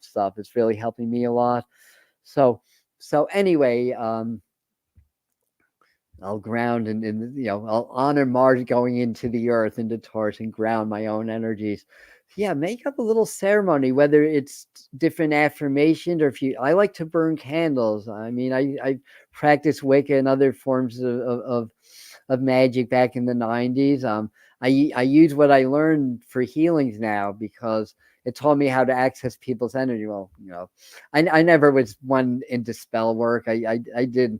stuff. It's really helping me a lot. So anyway, I'll ground and I'll honor Mars going into the earth, into Taurus, and ground my own energies. Yeah, make up a little ceremony, whether it's different affirmations, or I like to burn candles. I mean, I practiced Wicca and other forms of magic back in the 90s. I use what I learned for healings now, because it taught me how to access people's energy. Well, I never was one into spell work. I did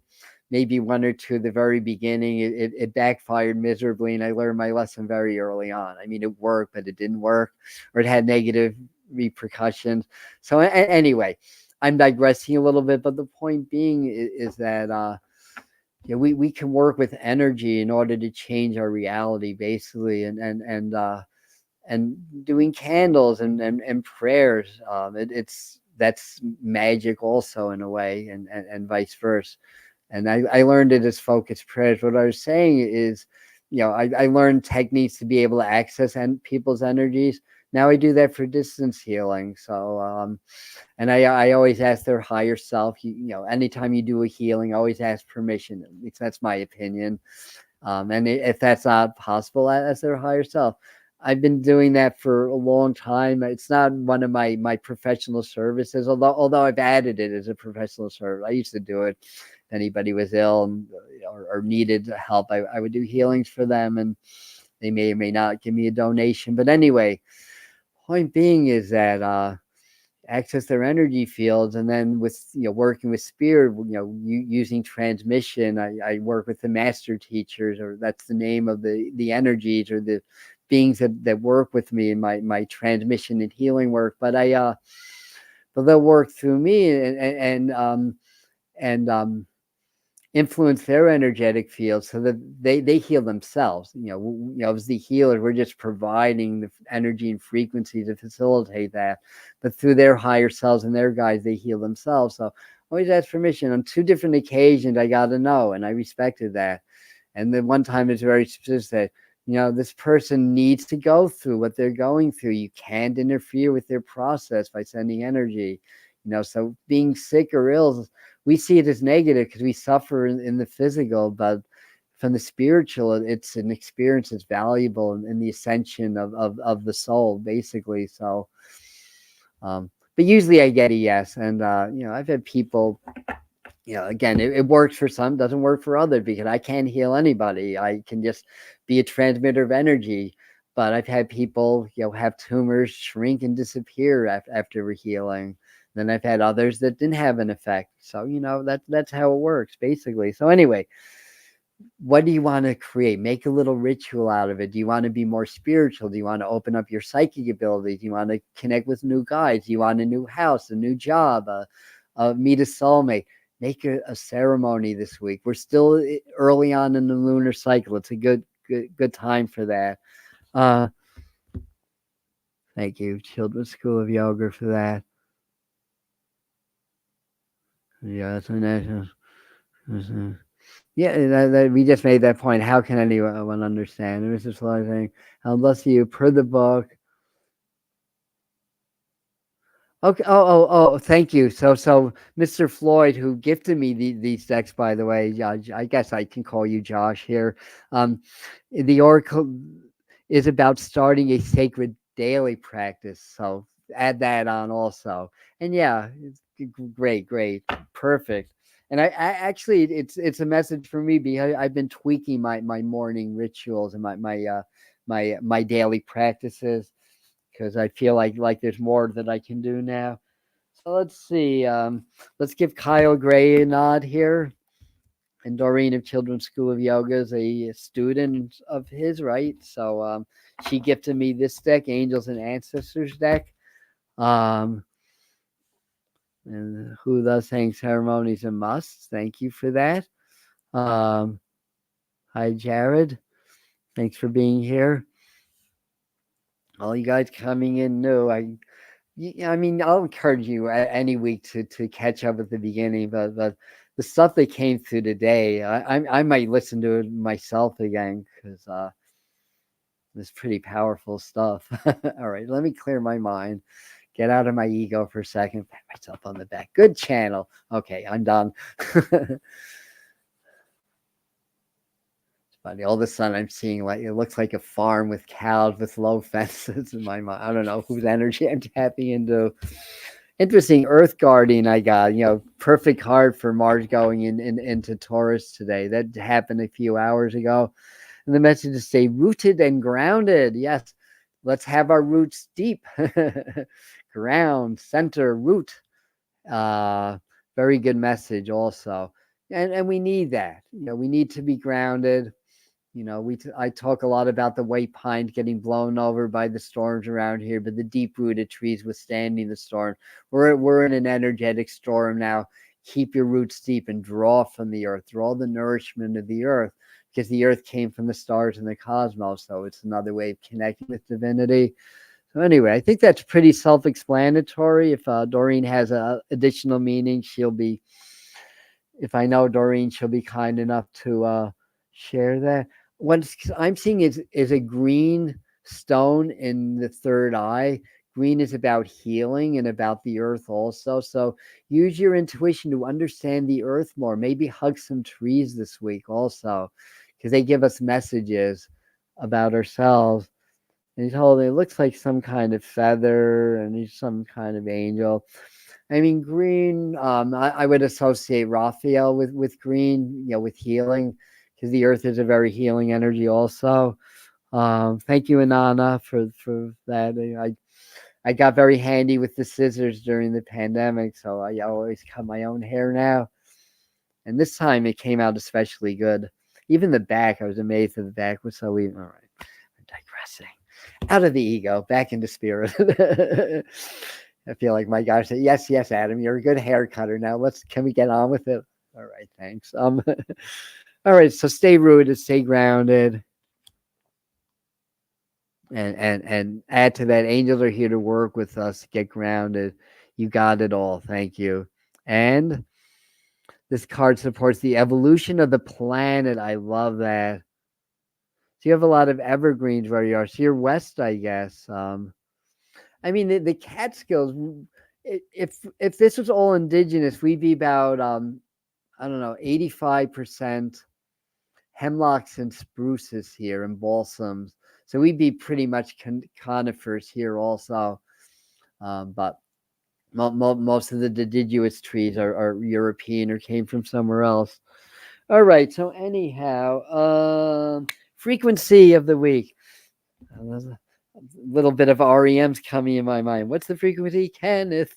maybe one or two at the very beginning. It backfired miserably, and I learned my lesson very early on. I mean, it worked, but it didn't work, or it had negative repercussions. So anyway, I'm digressing a little bit, but the point being is that we can work with energy in order to change our reality, basically, and doing candles and prayers. That's magic also, in a way, and vice versa. And I learned it as focused prayers. What I was saying is, I learned techniques to be able to access people's energies. Now I do that for distance healing. So, and I always ask their higher self. Anytime you do a healing, always ask permission. At least that's my opinion. And if that's not possible, as their higher self. I've been doing that for a long time. It's not one of my professional services, although I've added it as a professional service. I used to do it. If anybody was ill or needed help, I would do healings for them, and they may or may not give me a donation. But anyway, point being is that access their energy fields, and then with working with spirit, using transmission. I work with the master teachers, or that's the name of the energies or the beings that work with me in my transmission and healing work. But they'll work through me and influence their energetic field so that they heal themselves. As the healer, we're just providing the energy and frequency to facilitate that. But through their higher selves and their guides, they heal themselves. So always ask permission. On 2 different occasions, I got to know, and I respected that. And then one time it's very specific. This person needs to go through what they're going through. You can't interfere with their process by sending energy. So being sick or ill, we see it as negative because we suffer in the physical, but from the spiritual, it's an experience that's valuable in the ascension of the soul, basically. So, but usually I get a yes. And, I've had people, again, it works for some, doesn't work for others, because I can't heal anybody. I can just be a transmitter of energy. But I've had people, have tumors shrink and disappear after healing. Then I've had others that didn't have an effect. So, that's how it works, basically. So anyway, what do you want to create? Make a little ritual out of it. Do you want to be more spiritual? Do you want to open up your psychic abilities? Do you want to connect with new guides? Do you want a new house, a new job, meet a soulmate? Make a ceremony this week. We're still early on in the lunar cycle. It's a good time for that. Thank you, Children's School of Yoga, for that. Yeah, that's a national. Yeah, we just made that point. How can anyone understand? It was just like saying, "Bless you," per the book. Okay. Oh. Thank you. So, Mr. Floyd, who gifted me these decks, by the way, I guess I can call you Josh here. The oracle is about starting a sacred daily practice. So add that on also. And yeah, it's great, perfect. And I actually, it's a message for me, because I've been tweaking my morning rituals and my daily practices, because I feel like there's more that I can do now. So let's see. Let's give Kyle Gray a nod here. And Doreen of Children's School of Yoga is a student of his, right? So she gifted me this deck, Angels and Ancestors deck. And who thus hang ceremonies and musts. Thank you for that. Hi, Jared. Thanks for being here. All you guys coming in new. I mean, I'll encourage you any week to catch up at the beginning, but the stuff that came through today, I might listen to it myself again, because it's pretty powerful stuff. All right, let me clear my mind, get out of my ego for a second, pat myself on the back. Good channel. Okay, I'm done. Funny. All of a sudden, I'm seeing it looks like a farm with cows with low fences in my mind. I don't know whose energy I'm tapping into. Interesting Earth Guardian I got. Perfect card for Mars going into Taurus today. That happened a few hours ago. And the message is stay rooted and grounded. Yes, let's have our roots deep. Ground, center, root. Very good message also. And we need that. We need to be grounded. I talk a lot about the white pines getting blown over by the storms around here, but the deep-rooted trees withstanding the storm. We're in an energetic storm now. Keep your roots deep and draw from the earth. Draw the nourishment of the earth, because the earth came from the stars and the cosmos. So it's another way of connecting with divinity. So anyway, I think that's pretty self-explanatory. If Doreen has additional meaning, if I know Doreen, she'll be kind enough to share that. What I'm seeing is a green stone in the third eye. Green is about healing and about the earth also. So use your intuition to understand the earth more. Maybe hug some trees this week also, because they give us messages about ourselves. And he told me it looks like some kind of feather and he's some kind of angel. I mean, green, I would associate Raphael with green, with healing, because the earth is a very healing energy also. Thank you, Anana, for that. I got very handy with the scissors during the pandemic, so I always cut my own hair now. And this time it came out especially good. Even the back, I was amazed that the back was so even. All right, I'm digressing. Out of the ego, back into spirit. I feel like my guy said, yes, Adam, you're a good hair cutter. Now can we get on with it? All right, thanks. All right, so stay rooted, stay grounded. And add to that, angels are here to work with us, get grounded. You got it all. Thank you. And this card supports the evolution of the planet. I love that. So you have a lot of evergreens where you are. So you're west, I guess. I mean, the Catskills. If this was all indigenous, we'd be about I don't know, 85% hemlocks and spruces here and balsams. So we'd be pretty much conifers here also. But most of the deciduous trees are European or came from somewhere else. All right. So anyhow, frequency of the week. There's a little bit of REM's coming in my mind. What's the frequency, Kenneth?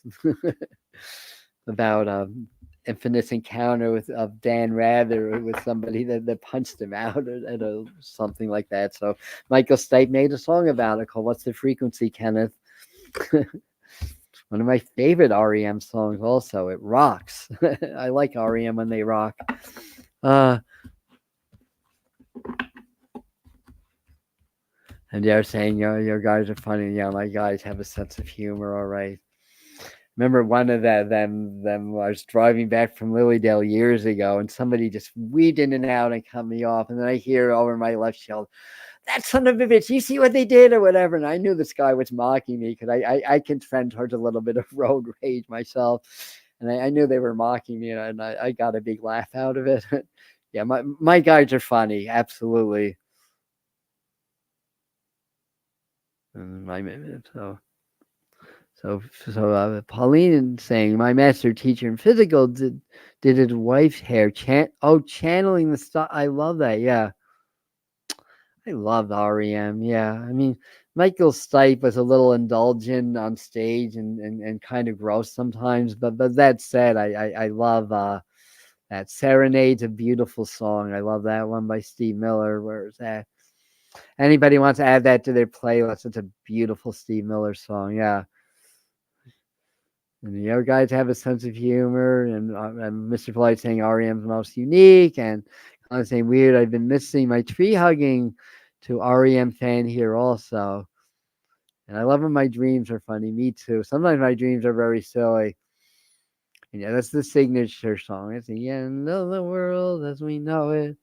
About infamous encounter of Dan Rather with somebody that punched him out or something like that. So Michael Stipe made a song about it called "What's the Frequency, Kenneth?" One of my favorite REM songs. Also, it rocks. I like REM when they rock. And they're saying, your guys are funny. Yeah, my guys have a sense of humor. All right. Remember one of them I was driving back from Lilydale years ago, and somebody just weaved in and out and cut me off. And then I hear over my left shoulder, "That son of a bitch, you see what they did," or whatever. And I knew this guy was mocking me because I can trend towards a little bit of road rage myself. And I knew they were mocking me, and I got a big laugh out of it. Yeah, my guys are funny. Absolutely. So Pauline saying, my master teacher in physical did his wife's hair. Channeling the stuff. I love that. Yeah. I love REM. Yeah. I mean, Michael Stipe was a little indulgent on stage and kind of gross sometimes. But that said, I love that Serenade's a beautiful song. I love that one by Steve Miller. Where is that? Anybody wants to add that to their playlist? It's a beautiful Steve Miller song. Yeah. And the other guys have a sense of humor, and Mr. Polite saying REM's most unique, and I'm saying weird. I've been missing my tree hugging to REM fan here also, and I love when my dreams are funny. Me too. Sometimes my dreams are very silly. And yeah, that's the signature song. It's the end of the world as we know it.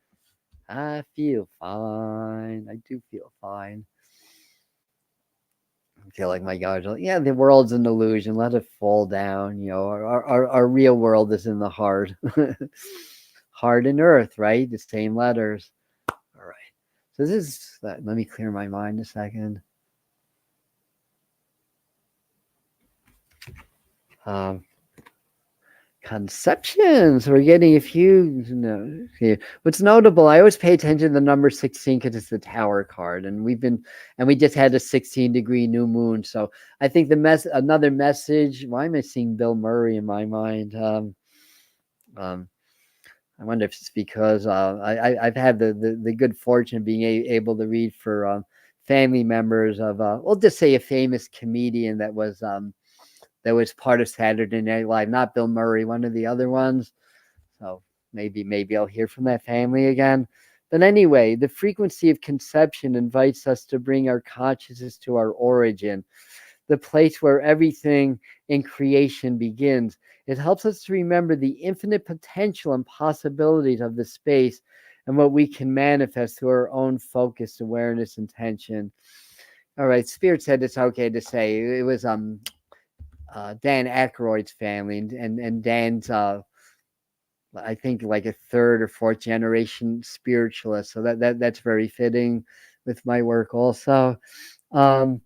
I feel fine. I do feel fine. I feel like my guys are like, yeah, the world's an illusion. Let it fall down. Our real world is in the heart. Heart and earth, right? The same letters. All right. So this is, let me clear my mind a second. Conceptions. We're getting a few. What's notable, I always pay attention to the number 16 because it's the Tower card, and we just had a 16-degree new moon. So I think another message. Why am I seeing Bill Murray in my mind? I wonder if it's because I've had the good fortune of being able to read for family members of we'll just say a famous comedian that was part of Saturday Night Live, not Bill Murray, one of the other ones. So maybe I'll hear from that family again. But anyway, the frequency of conception invites us to bring our consciousness to our origin, the place where everything in creation begins. It helps us to remember the infinite potential and possibilities of the space and what we can manifest through our own focused awareness intention. All right, Spirit said it's okay to say it was Dan Aykroyd's family, and Dan's I think like a third or fourth generation spiritualist. So that's very fitting with my work also. Um,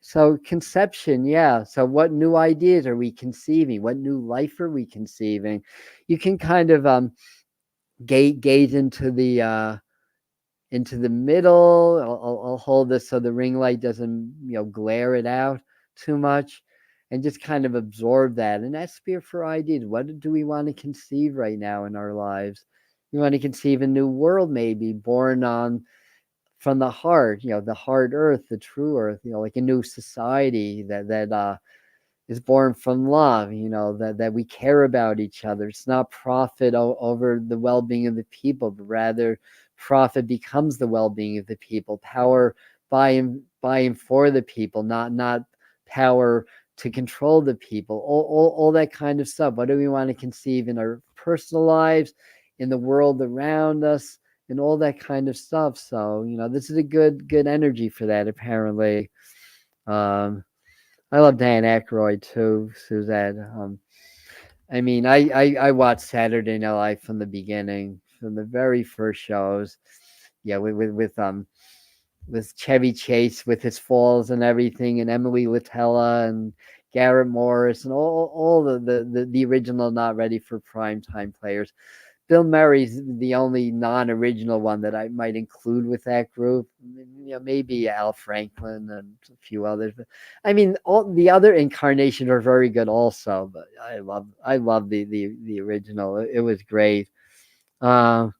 so conception, yeah. So what new ideas are we conceiving? What new life are we conceiving? You can kind of gaze into the middle. I'll hold this so the ring light doesn't, glare it out too much, and just kind of absorb that. And that's spirit for ideas. What do we want to conceive right now in our lives? We want to conceive a new world, maybe born on from the heart, the hard earth, the true earth, like a new society that is born from love, that we care about each other. It's not profit over the well-being of the people, but rather profit becomes the well-being of the people. Power by and for the people, not power to control the people. All that kind of stuff. What do we want to conceive in our personal lives, in the world around us, and all that kind of stuff? So, this is a good energy for that, apparently. I love Dan Aykroyd too, Suzette. I mean, I watched Saturday Night Live from the beginning, from the very first shows. Yeah, with Chevy Chase with his falls and everything, and Emily Litella and Garrett Morris and all the original not ready for primetime players. Bill Murray's the only non-original one that I might include with that group. Maybe Al Franklin and a few others. But I mean, all the other incarnations are very good also. But I love the original. It was great. Uh,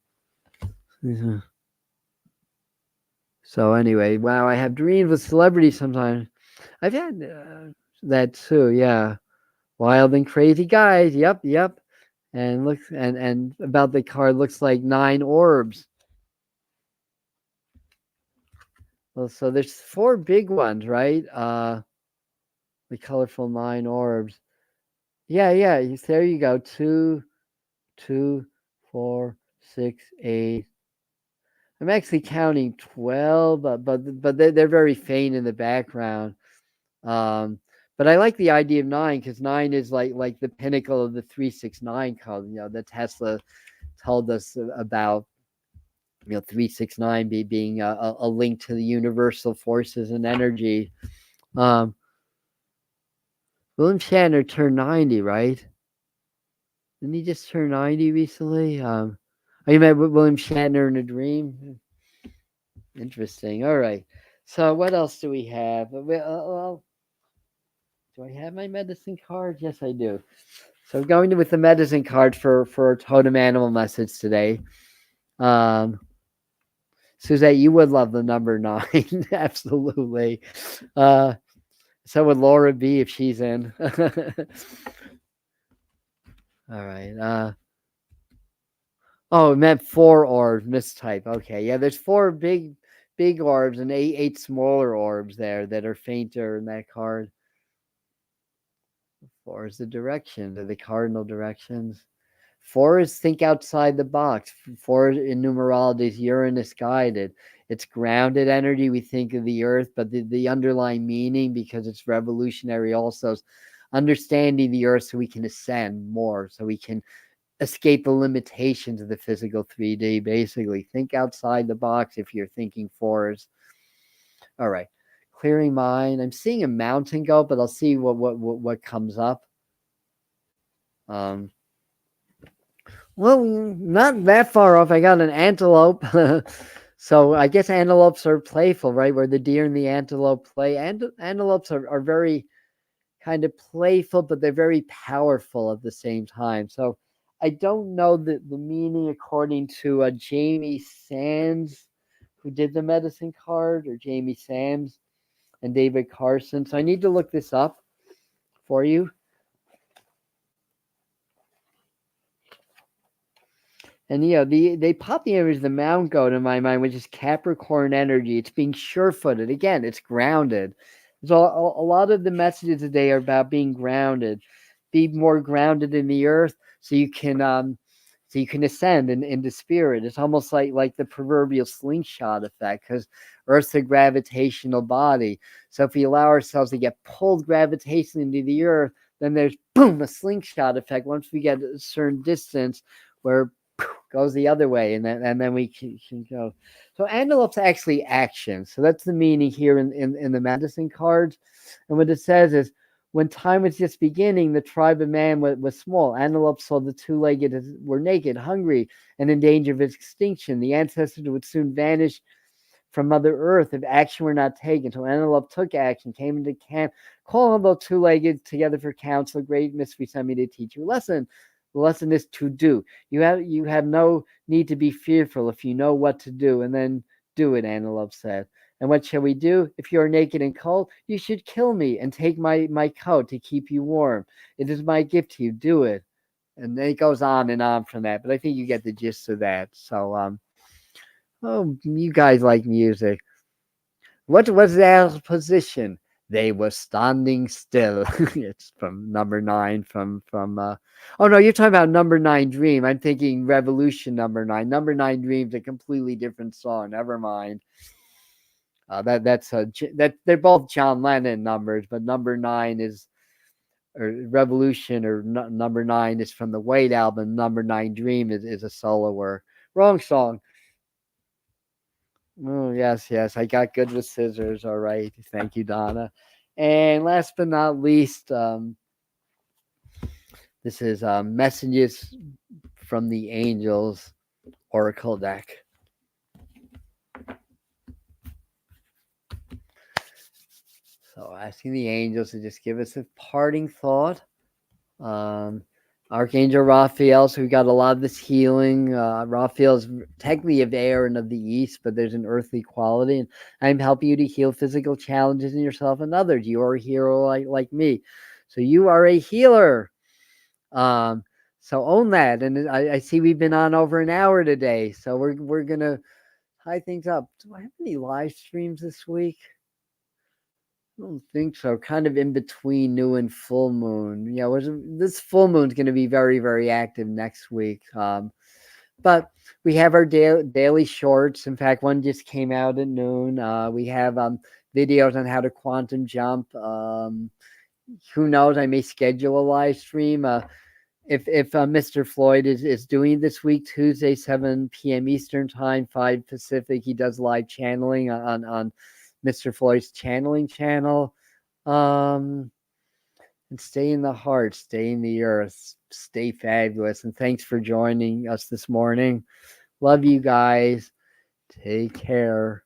so anyway, wow, I have dreams with celebrities sometimes. I've had that too. Yeah, wild and crazy guys. Yep. And looks and about the card looks like 9 orbs. Well, so there's 4 big ones, right? The colorful 9 orbs. Yeah. There you go. 2, 2, 4, 6, 8. I'm actually counting 12, but they're very faint in the background. But I like the idea of 9 because 9 is like the pinnacle of the 369 code. That Tesla told us about. 369 being a link to the universal forces and energy. William Shatner turned 90, right? Didn't he just turn 90 recently? You met with William Shatner in a dream? Interesting. All right. So what else do we have? Well, do I have my medicine card? Yes, I do. So going with the medicine card for a totem animal message today. Suzette, you would love the number 9. Absolutely. So would Laura B if she's in. All right. It meant 4 orbs, mistype. Okay, yeah, there's 4 big orbs and eight smaller orbs there that are fainter in that card. 4 is the direction, the cardinal directions. 4 is think outside the box. 4 in numerology is Uranus guided. It's grounded energy. We think of the earth, but the underlying meaning, because it's revolutionary also, is understanding the earth so we can ascend more, so we can escape the limitations of the physical 3D, basically. Think outside the box if you're thinking 4s. All right. Clearing mind. I'm seeing a mountain goat, but I'll see what comes up. Well, not that far off. I got an antelope. So I guess antelopes are playful, right? Where the deer and the antelope play. Antelopes are very kind of playful, but they're very powerful at the same time. So I don't know the meaning according to Jamie Sands, who did the medicine card, or Jamie Sams and David Carson. So I need to look this up for you. And they pop the image of the mountain goat in my mind, which is Capricorn energy. It's being sure-footed. Again, it's grounded. So a lot of the messages today are about being grounded. Be more grounded in the earth so you can ascend into spirit. It's almost like the proverbial slingshot effect, because Earth's a gravitational body. So if we allow ourselves to get pulled gravitationally into the Earth, then there's boom, a slingshot effect. Once we get a certain distance, where goes the other way, and then we can go. So antelope's actually action. So that's the meaning here in the medicine cards. And what it says is, when time was just beginning, the tribe of man was small. Antelope saw the two-legged were naked, hungry, and in danger of extinction. The ancestors would soon vanish from Mother Earth if action were not taken. So Antelope took action, came into camp, calling the two-legged together for council. Great mystery, sent me to teach you a lesson. The lesson is to do. You have no need to be fearful if you know what to do, and then do it, Antelope said. And what shall we do? If you are naked and cold, you should kill me and take my coat to keep you warm. It is my gift to you. Do it. And then it goes on and on from that. But I think you get the gist of that. So oh, you guys like music. What was their position? They were standing still. It's from number 9 from oh no, you're talking about number 9 Dream. I'm thinking Revolution number 9. Number 9 Dream's a completely different song. Never mind. That they're both John Lennon numbers, but number 9 is or Revolution or number 9 is from the White Album. Number 9 Dream is a solo work. Wrong song. Oh, yes. I got good with scissors. All right. Thank you, Donna. And last but not least, this is Messages from the Angels Oracle deck. So asking the angels to just give us a parting thought. Archangel Raphael, so we got a lot of this healing. Raphael is technically of air and of the east, but there's an earthly quality. And I'm helping you to heal physical challenges in yourself and others. You are a hero like me. So you are a healer. So own that. And I see we've been on over an hour today. So we're going to tie things up. Do I have any live streams this week? I don't think so. Kind of in between new and full moon. Yeah, this full moon's going to be very, very active next week. But we have our daily shorts. In fact, one just came out at noon. We have videos on how to quantum jump. Who knows? I may schedule a live stream. If Mr. Floyd is doing this week, Tuesday, 7 p.m. Eastern time, 5 Pacific, he does live channeling on Mr. Floyd's channeling channel. And stay in the heart, stay in the earth, stay fabulous. And thanks for joining us this morning. Love you guys. Take care.